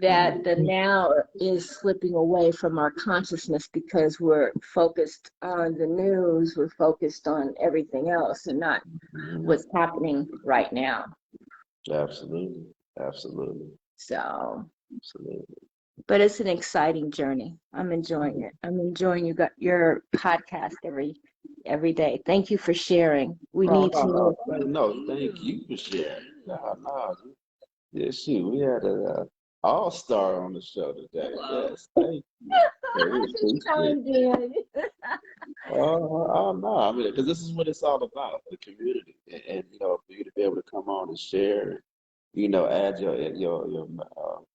that the now is slipping away from our consciousness because we're focused on the news, we're focused on everything else and not what's happening right now. Absolutely. Absolutely. So, Absolutely. but it's an exciting journey. I'm enjoying it. I'm enjoying your podcast every day. Thank you for sharing. We Oh, need no, to. no, thank you for sharing. No, no. Yeah, shoot, we had a all-star on the show today. Yes, thank you. Yeah, we I'm just appreciate trying, Dan. Oh, no, I mean, because this is what it's all about, the community, and for you to be able to come on and share, add your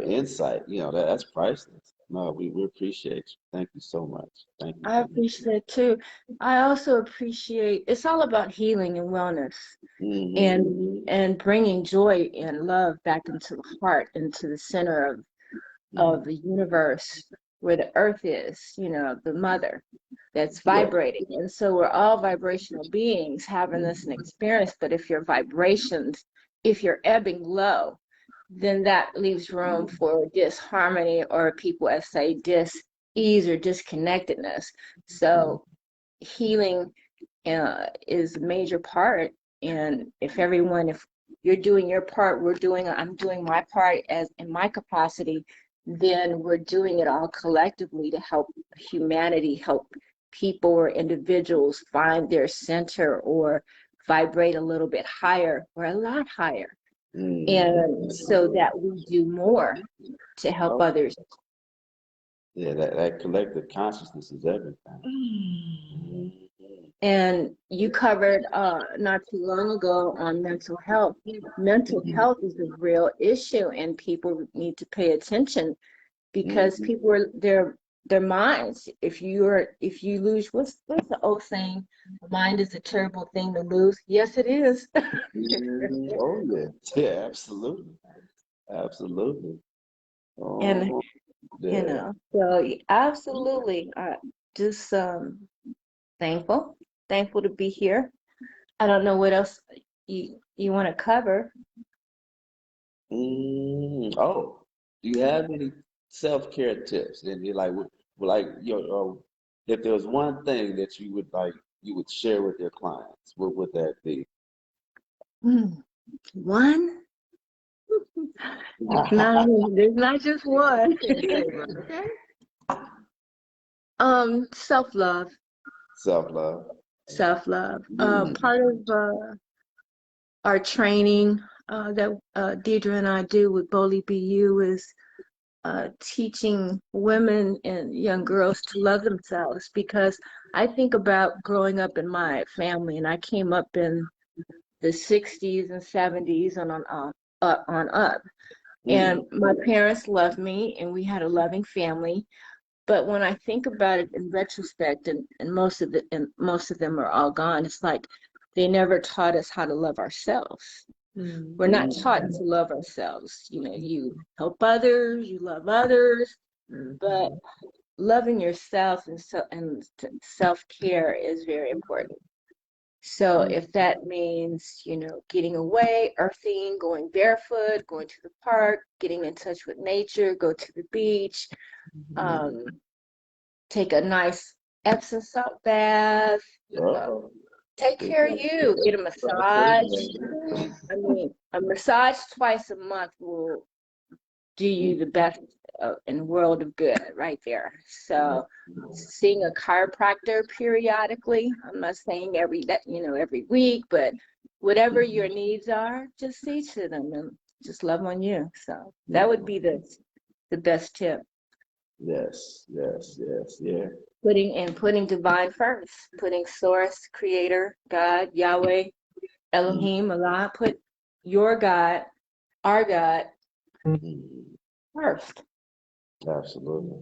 insight, that's priceless. No, we appreciate you. Thank you so much. Thank you, I thank appreciate it too. I also appreciate it's all about healing and wellness you. and bringing joy and love back into the heart, into the center of the universe where the earth is, the mother that's Yeah. vibrating. And so we're all vibrational beings having this an experience. But if your vibrations, if you're ebbing low, then that leaves room for disharmony or people as say dis-ease or disconnectedness. So healing is a major part. And if you're doing your part, I'm doing my part as in my capacity, then we're doing it all collectively to help humanity, help people or individuals find their center or vibrate a little bit higher or a lot higher. And so that we do more to help Oh, others. yeah, that collective consciousness is everything. And you covered not too long ago on mental health. Mental health is a real issue, and people need to pay attention because people are their minds. If you lose, what's the old saying? The mind is a terrible thing to lose. Yes, it is. Oh, yeah. Yeah, absolutely. Absolutely. And Oh, yeah. so absolutely, just thankful to be here. I don't know what else you want to cover. Oh, do you have any self-care tips? And you're like, like, if there was one thing that you would share with your clients, what would that be? One, it's not. There's not just one. Self-love, Self-love. self-love. Mm, Part of our training that Deidre and I do with Boli BU is teaching women and young girls to love themselves because I think about growing up in my family, and I came up in the 60s and 70s and on up. And mm, my parents loved me, and we had a loving family. But when I think about it in retrospect, and most of them are all gone, it's like they never taught us how to love ourselves. We're not taught to love ourselves. You help others, you love others, but loving yourself and self-care is very important. So if that means, getting away, earthing, going barefoot, going to the park, getting in touch with nature, go to the beach, um, take a nice Epsom salt bath, uh, oh, take care of you, get a massage. I mean, a massage twice a month will do you the best in the world of good right there. So seeing a chiropractor periodically, I'm not saying every week, but whatever your needs are, just see to them and just love on you. So that would be the best tip. yes, yes, yes, yeah. Putting divine first, putting source, creator, God, Yahweh, Elohim, Allah, put your God, our God Mm, first. absolutely,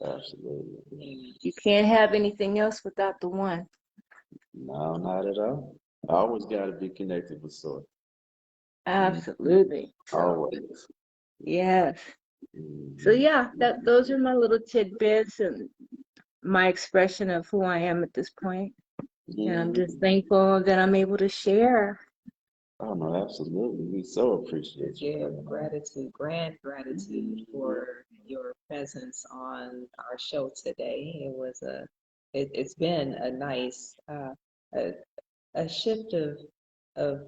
absolutely. You can't have anything else without the one. No, not at all. I always got to be connected with source. Absolutely. So, Always. yes. So Mhm. yeah, those are my little tidbits and my expression of who I am at this point. And I'm just Mhm. thankful that I'm able to share. Oh no, absolutely. We so appreciate you. Give gratitude, grand gratitude for your presence on our show today. It's been a nice, a, a shift of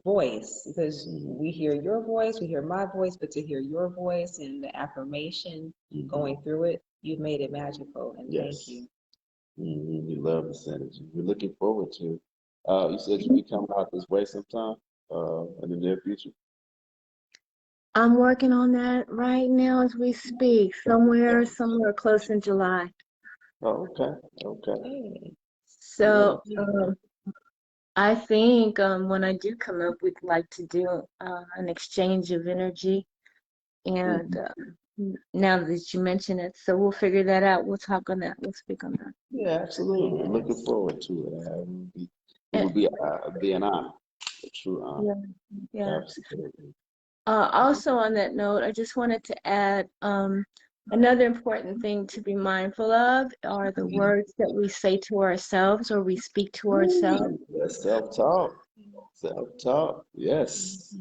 voice because we hear your voice, we hear my voice, but to hear your voice and the affirmation going through it, you've made it magical, and thank you. We love the synergy. We're looking forward to. You said you'll be coming out this way sometime in the near future. I'm working on that right now as we speak, somewhere close in July. Oh, okay, okay. Hey. So I think when I do come up, we'd like to do an exchange of energy. And now that you mention it, so we'll figure that out. We'll talk on that. We'll speak on that. Yeah, absolutely. We're looking forward to it. It And, would be an honor, a true honor. yeah, yeah. Absolutely. Also on that note, I just wanted to add another important thing to be mindful of are the words that we say to ourselves or we speak to ourselves. That's self-talk. Self-talk. Yes.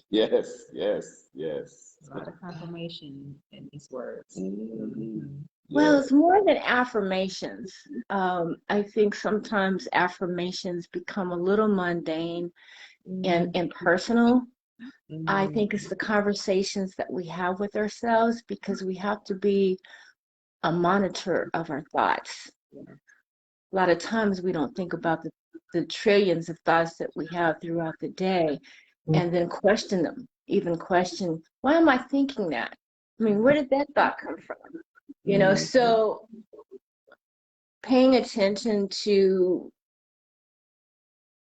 Yes. Yes. Yes. A lot of confirmation in these words. Well, Yeah. it's more than affirmations. I think sometimes affirmations become a little mundane and impersonal. I think it's the conversations that we have with ourselves because we have to be a monitor of our thoughts. A lot of times we don't think about the trillions of thoughts that we have throughout the day and then question them, even question, why am I thinking that? I mean, where did that thought come from? So paying attention to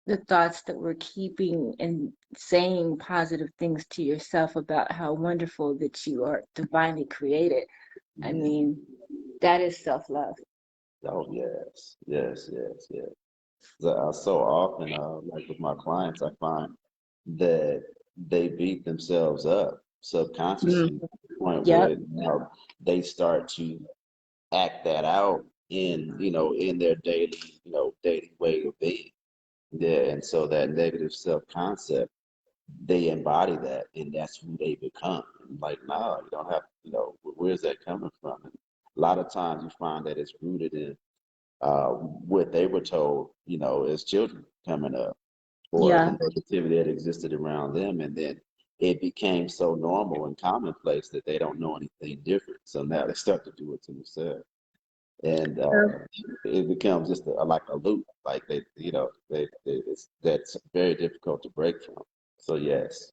the thoughts that we're keeping and saying positive things to yourself about how wonderful that you are divinely created. I mean, that is self-love. Oh, yes. Yes. Yes. Yes. So often, like with my clients, I find that they beat themselves up subconsciously to the point Yep. where they start to act that out in their daily way of being. Yeah, and so that negative self-concept, they embody that, and that's who they become. Like, no, you don't have, where's that coming from? And a lot of times you find that it's rooted in what they were told, as children coming up, or the Yeah. negativity that existed around them, and then it became so normal and commonplace that they don't know anything different. So now they start to do it to themselves, and it becomes just like a loop. Like that's very difficult to break from. So yes,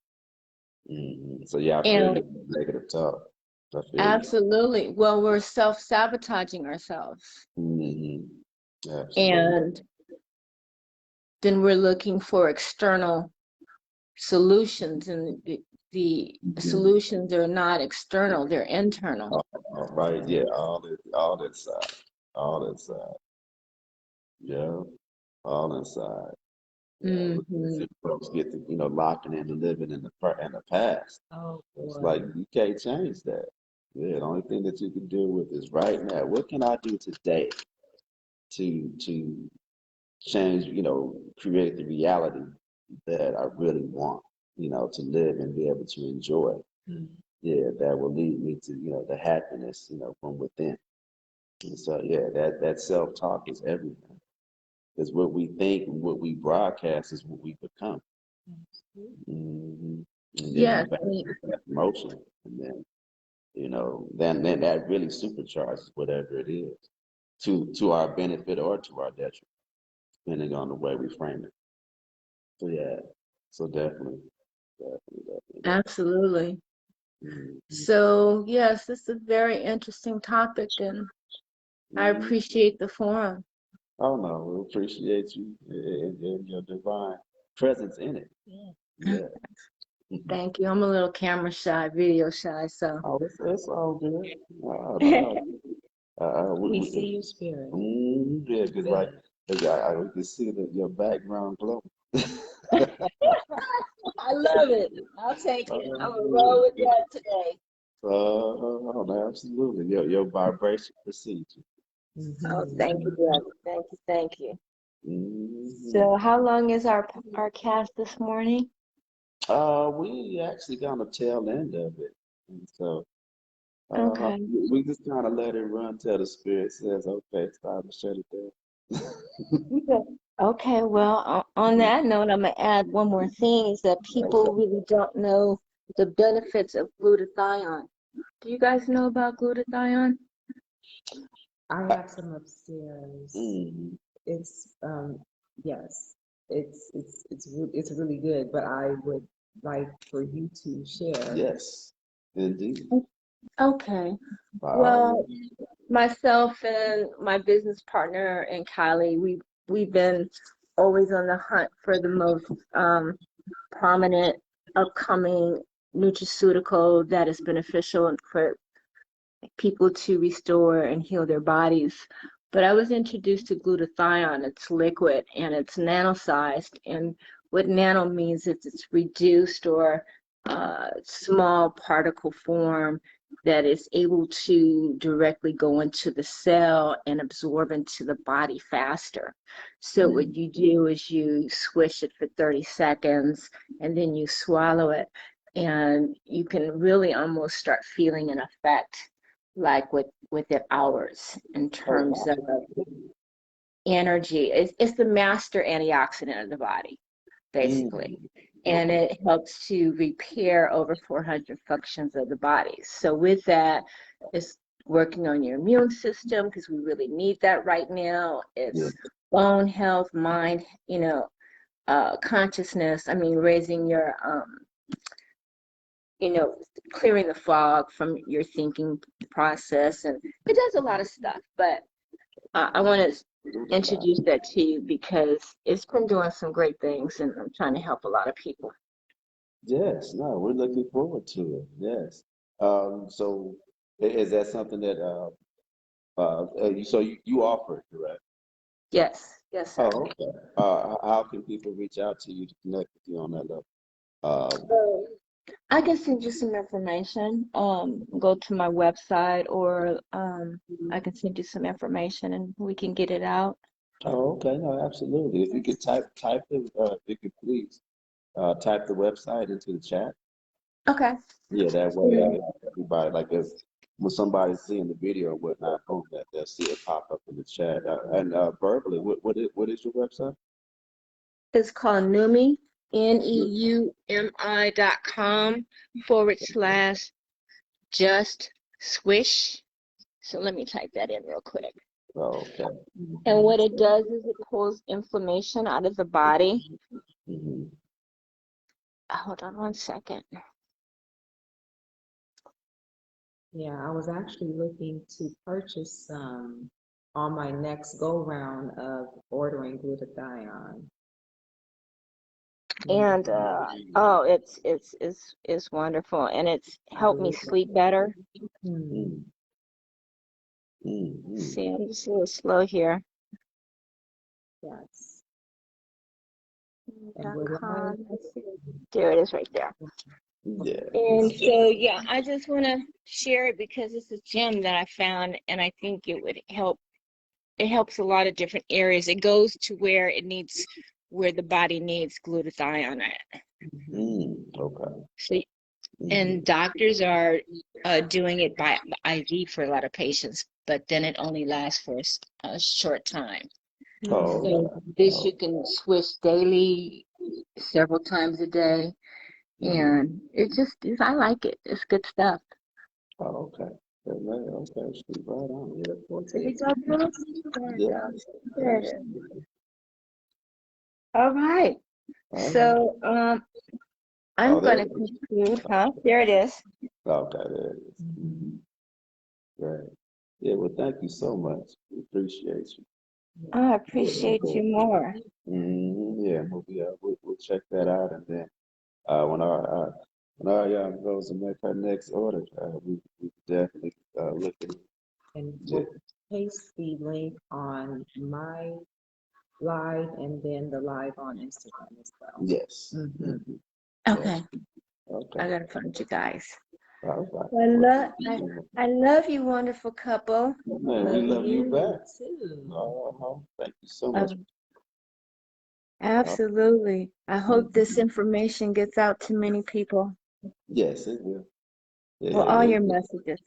so yeah, I feel And you. Negative talk. I feel you. absolutely. Well, we're self-sabotaging ourselves. Absolutely. And then we're looking for external solutions, and the solutions are not external, they're internal. All right, yeah, all inside, all inside, yeah, all inside. Yeah, Mm-hmm. if folks get to locking in and living in the past. Oh It's boy. like you can't change that. Yeah, the only thing that you can deal with is right now. What can I do today to change? Create the reality that I really want. To live and be able to enjoy. Yeah, that will lead me to the happiness from within. And so yeah, that self talk is everything. Because what we think and what we broadcast is what we become. hmm And then you Yes. back with that emotion, and then then that really supercharges whatever it is to our benefit or to our detriment, depending on the way we frame it. So yeah, so definitely, definitely. Absolutely. Mhm. So, yes, this is a very interesting topic, and I Mhm. appreciate the forum. Oh no, we appreciate you and your divine presence in it. Yeah. Yeah. Thank you. I'm a little camera shy, video shy, so. Oh, it's all good. No. We see you, spirit. Yeah, because like, 'cause we can see that your background glow. I love it. I'll take it. I'm gonna roll Yeah. with that today. No, absolutely. Your vibration precedes you. Oh, thank you, brother. Thank you. Thank you. So how long is our cast this morning? We actually got on the tail end of it, and so Okay. we just kind of let it run till the spirit says, "Okay, it's time to shut it down." Yeah. Okay, well, on that note, I'm gonna add one more thing is that people really don't know the benefits of glutathione. Do you guys know about glutathione? I have some upstairs. Mm, It's yes, it's really good, but I would like for you to share. yes, indeed. Okay. Wow. Well, myself and my business partner and Kylie, we've been always on the hunt for the most prominent upcoming nutraceutical that is beneficial for people to restore and heal their bodies. But I was introduced to glutathione. It's liquid and it's nano-sized. And what nano means is it's reduced or small particle form that is able to directly go into the cell and absorb into the body faster. So what you do is you swish it for 30 seconds and then you swallow it. And you can really almost start feeling an effect like within hours in Oh, terms of wow. energy. It's the master antioxidant of the body, basically. Mm, And okay. it helps to repair over 400 functions of the body. So with that, it's working on your immune system because we really need that right now. Yeah. It's bone health, mind, consciousness. I mean, raising your clearing the fog from your thinking process. And it does a lot of stuff, but I want to introduce that to you because it's been doing some great things and I'm trying to help a lot of people. Yes. No, we're looking forward to it. Yes. So is that something that so you offer it, correct? Yes, yes, sir. Oh, okay. How can people reach out to you to connect with you on that level? Um, Um, I can send you some information. Go to my website or I can send you some information and we can get it out. oh, okay. No, absolutely. If you could type the if you could please type the website into the chat. Okay. Yeah, that way everybody like if when somebody's seeing the video or whatnot, hope that they'll see it pop up in the chat. And verbally, what is your website? It's called Numi, neumi.com/, just swish. So let me type that in real quick. Oh, okay. And what it does is it pulls inflammation out of the body. Hmm. Hold on one second. Yeah, I was actually looking to purchase some on my next go round of ordering glutathione. And oh, it's wonderful, and it's helped me sleep better. Hmm. Mm-hmm. See, I'm just a little slow here. Yes. And Dot we're live. com. Let's see. There it is, right there. Yeah. And so, yeah, I just want to share it because it's a gem that I found, and I think it would help. It helps a lot of different areas. It goes to where it needs, where the body needs glutathione at. Okay. So, Mm-hmm. and doctors are doing it by IV for a lot of patients, but then it only lasts for a short time. Oh, So okay. this Oh, you can switch daily, several times a day, mhm. and I like it. It's good stuff. Oh, okay. Yeah, man, okay. Shoot, right on. We look forward to Did it. you go through? There it Yeah, goes. There it is. absolutely. All right. All right. So Oh, I'm there going to it is. conclude, huh? There it is. Okay, there it is. Mhm. Mm-hmm. Right. Yeah, well, thank you so much. We appreciate you. I appreciate you more. Yeah, we'll check that out, and then when our young goes to make her next order, we definitely look at it. And Yeah. we'll paste the link on my live and then the live on Instagram as well. Yes. Mm-hmm. Mhm. Yes. Okay. Okay. I gotta find you guys. All right. I Well, love thank you I, so much. I love you, wonderful couple. Man, we Love love you you back. too. Uh-huh. Thank you so much. Um, Absolutely. I hope this Mhm. information gets out to many people. Yes, it will. Well, Yeah, all your messages.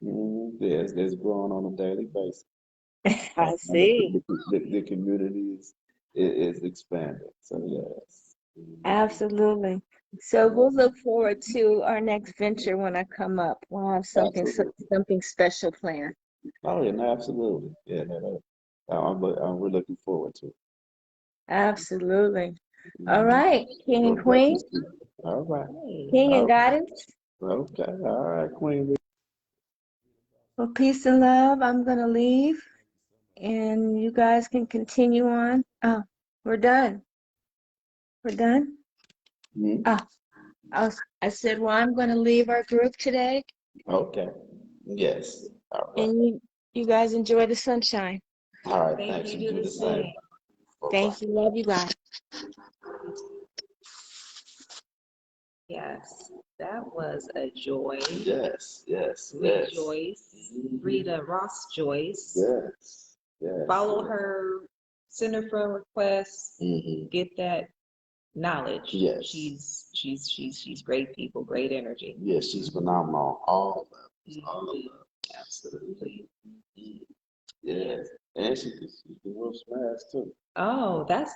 yes, it's growing on a daily basis. I And the, see. the community is expanding. So yes. Absolutely. So we'll look forward to our next venture when I come up. We'll have Absolutely. something special planned. Oh yeah, no, absolutely. Yeah, no, no. We're looking forward to it. Absolutely. All Mhm. right, King Well, and definitely. Queen, All right. Hey. King and All Goddess. right. Okay. All right, Queen. Well, peace and love. I'm gonna leave, and you guys can continue on. Oh, we're done. We're done. Mhm. Ah, I said, well, I'm gonna leave our group today, Okay. Yes. All right. and you guys enjoy the sunshine. All right. Thank Thanks. you. You Do do the the same. same. Bye bye. Thank you. Love you guys. Yes, that was a joy. Yes. Yes. Rita Yes. Joyce, Mhm. Rita Ross Joyce. Yes. Yes. Follow her, send her friend requests, Hmm. get that knowledge. Yes. She's great people, great energy. Yes. She's phenomenal. All levels. All Mhm. levels. Absolutely. Mhm. Yeah. Yes. And she can whoop smash too. Oh, that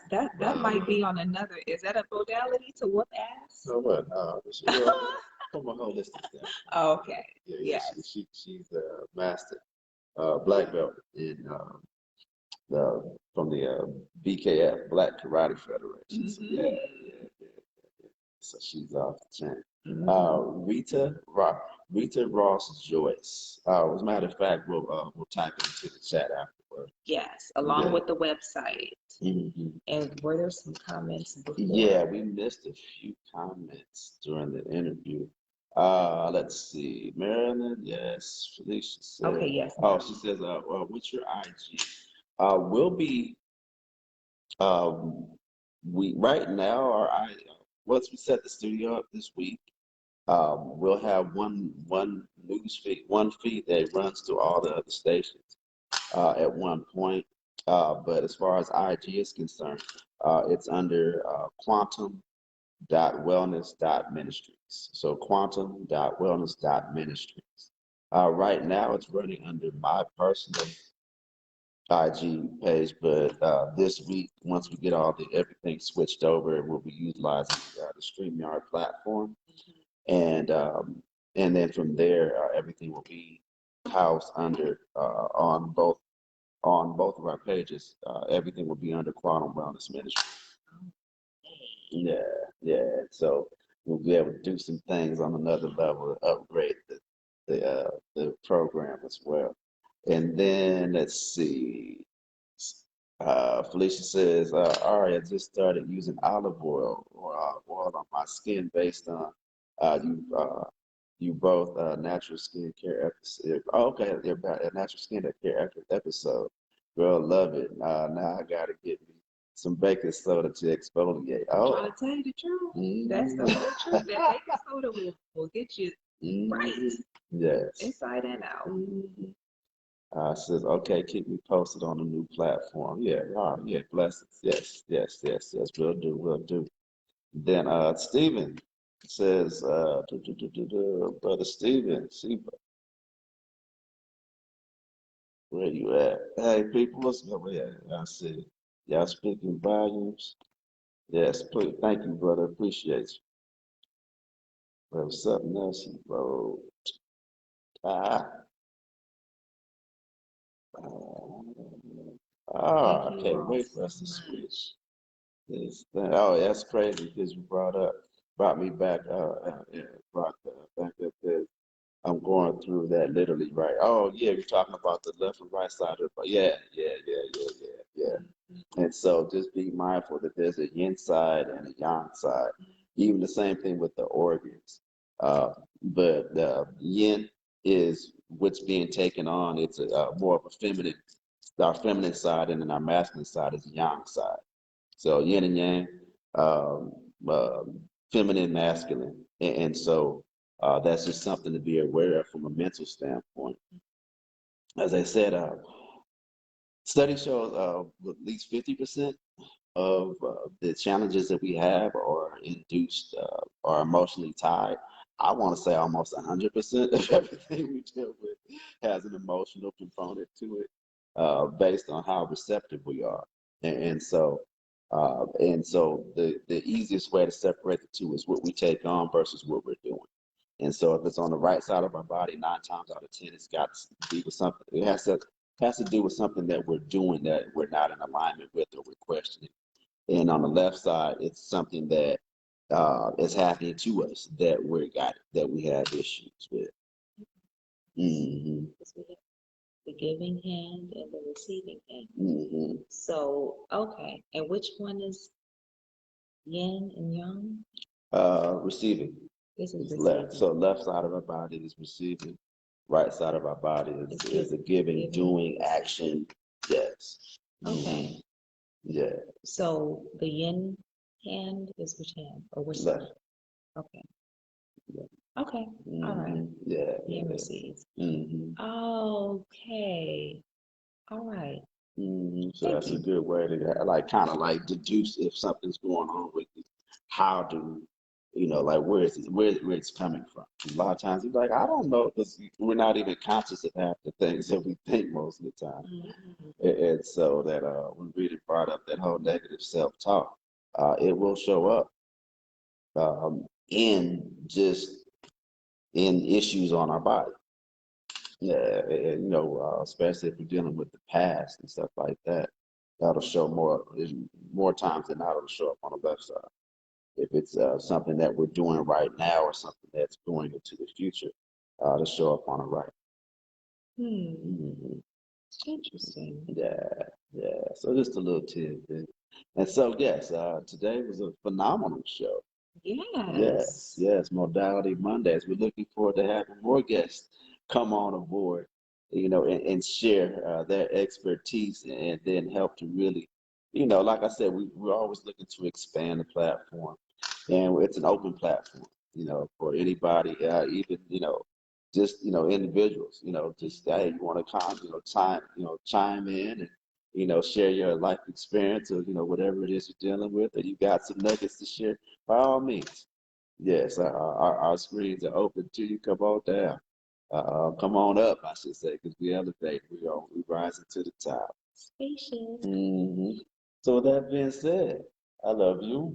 might be on another. Is that a modality to whoop ass? So what? From a holistic standpoint. Okay. Yeah, yeah. Yes. She's a master black belt in from the BKF Black Karate Federation. So yeah, Hmm. yeah, yeah. So she's off the chain. Hmm. Rita Ross Joyce. As a matter of fact, we'll type it into the chat afterward. Yes, along Yeah. with the website. Hmm. And were there some comments Yeah, before? we missed a few comments during the interview. Let's see. Marilyn, yes. Felicia Okay, said, yes, oh, ma'am. she says, what's your IG? We'll be, um, we right now, once we set the studio up this week, we'll have one news feed, one feed that runs to all the other stations at one point. But as far as IG is concerned, it's under quantum.wellness.ministries. So quantum.wellness.ministries. Right now, it's running under my personal IG page, but this week, once we get everything switched over, we'll be utilizing the StreamYard platform, and um, and then from there, everything will be housed under on both of our pages. Everything will be under Quantum Wellness Ministry. Yeah, yeah. So we'll be able to do some things on another level to upgrade the program as well. And then let's see. Felicia says, Ari, I just started using olive oil or oil on my skin based on you both natural skincare episode. Oh, okay, you're about a natural skincare episode. Girl, love it. Now I gotta get me some baking soda to exfoliate. I'm Oh, trying to tell you the truth. That's the mm, whole truth. That baking soda will get you right mm, yes. inside and out. Mm. Says, okay, keep me posted on the new platform. Yeah, wow, yeah, blessings. Yes, yes, yes, yes, we'll do, we'll do. Then Stephen says, Brother Stephen, see where you at? Hey, people, what's up? Yeah, I see. Y'all speaking volumes. Yes, please. Thank you, brother. Appreciate you. There was something else he wrote. Ah, Thank I you can't all wait so for us to much. switch. Oh, that's crazy because you brought me back, yeah, brought back up there. I'm going through that literally right. Oh, yeah, you're talking about the left and right side of the, yeah, yeah, yeah, yeah, yeah, yeah. And so just be mindful that there's a yin side and a yang side. Even the same thing with the organs. But the yin is what's being taken on. It's more of a our feminine side, and then our masculine side is the yang side. So yin and yang, um, uh, feminine, masculine, and so that's just something to be aware of from a mental standpoint. As I said, study shows at least 50%. of the challenges that we have are induced or emotionally tied. I want to say almost 100% of everything we deal with has an emotional component to it, based on how receptive we are. And so the easiest way to separate the two is what we take on versus what we're doing. And so if it's on the right side of our body, 9 times out of 10, it's got to be with something. It has to do with something that we're doing that we're not in alignment with or we're questioning. And on the left side, it's something that is happening to us that we have issues with. Mm-hmm. The giving hand and the receiving hand. Mm-hmm. So, okay. And which one is yin and yang? Receiving. This is Left. receiving. So left side of our body is receiving. Right side of our body is the giving, doing, action. Yes. Okay. Yeah. So the yin hand is which hand or which Left. side? Okay. Okay. All right. Yeah. Yin receives. Mm-hmm. Okay. All right. So Thank that's you. a good way to kind of like deduce if something's going on with you. How do like where it's coming from? A lot of times you're like, I don't know, because we're not even conscious of half the things that we think most of the time. And so that when Rita brought up that whole negative self-talk, it will show up in issues on our body. Yeah, especially if we're dealing with the past and stuff like that, that'll show more times than not. It'll show up on the left side. If it's something that we're doing right now or something that's going into the future, it'll show up on the right. Mm-hmm. Interesting. Yeah. So just a little tidbit. And so yes, today was a phenomenal show. Yes. Modality Mondays. We're looking forward to having more guests come on aboard, and share their expertise and then help to really, like I said, we're always looking to expand the platform, and it's an open platform, for anybody, even, just, individuals, just, hey, you want to come, chime in and, share your life experience or, whatever it is you're dealing with, or you got some nuggets to share, by all means. Yes, our screens are open to you. Come on down. Come on up, I should say, because we elevate. We rising to the top. Spacious. So with that being said, I love you.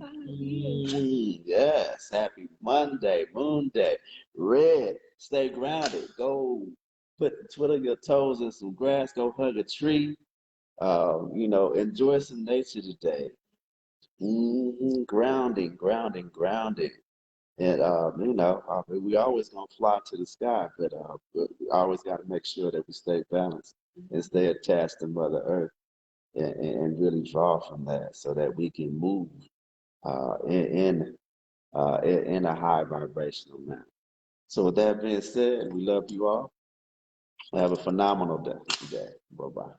Yes, happy Monday, Moon Day. Red, stay grounded. Go twiddle your toes in some grass. Go hug a tree. Enjoy some nature today. Grounding, grounding, grounding. And we always gonna fly to the sky, but we always got to make sure that we stay balanced and stay attached to Mother Earth, and really draw from that so that we can move in a high vibrational manner. So with that being said, we love you all. Have a phenomenal day today. Bye bye.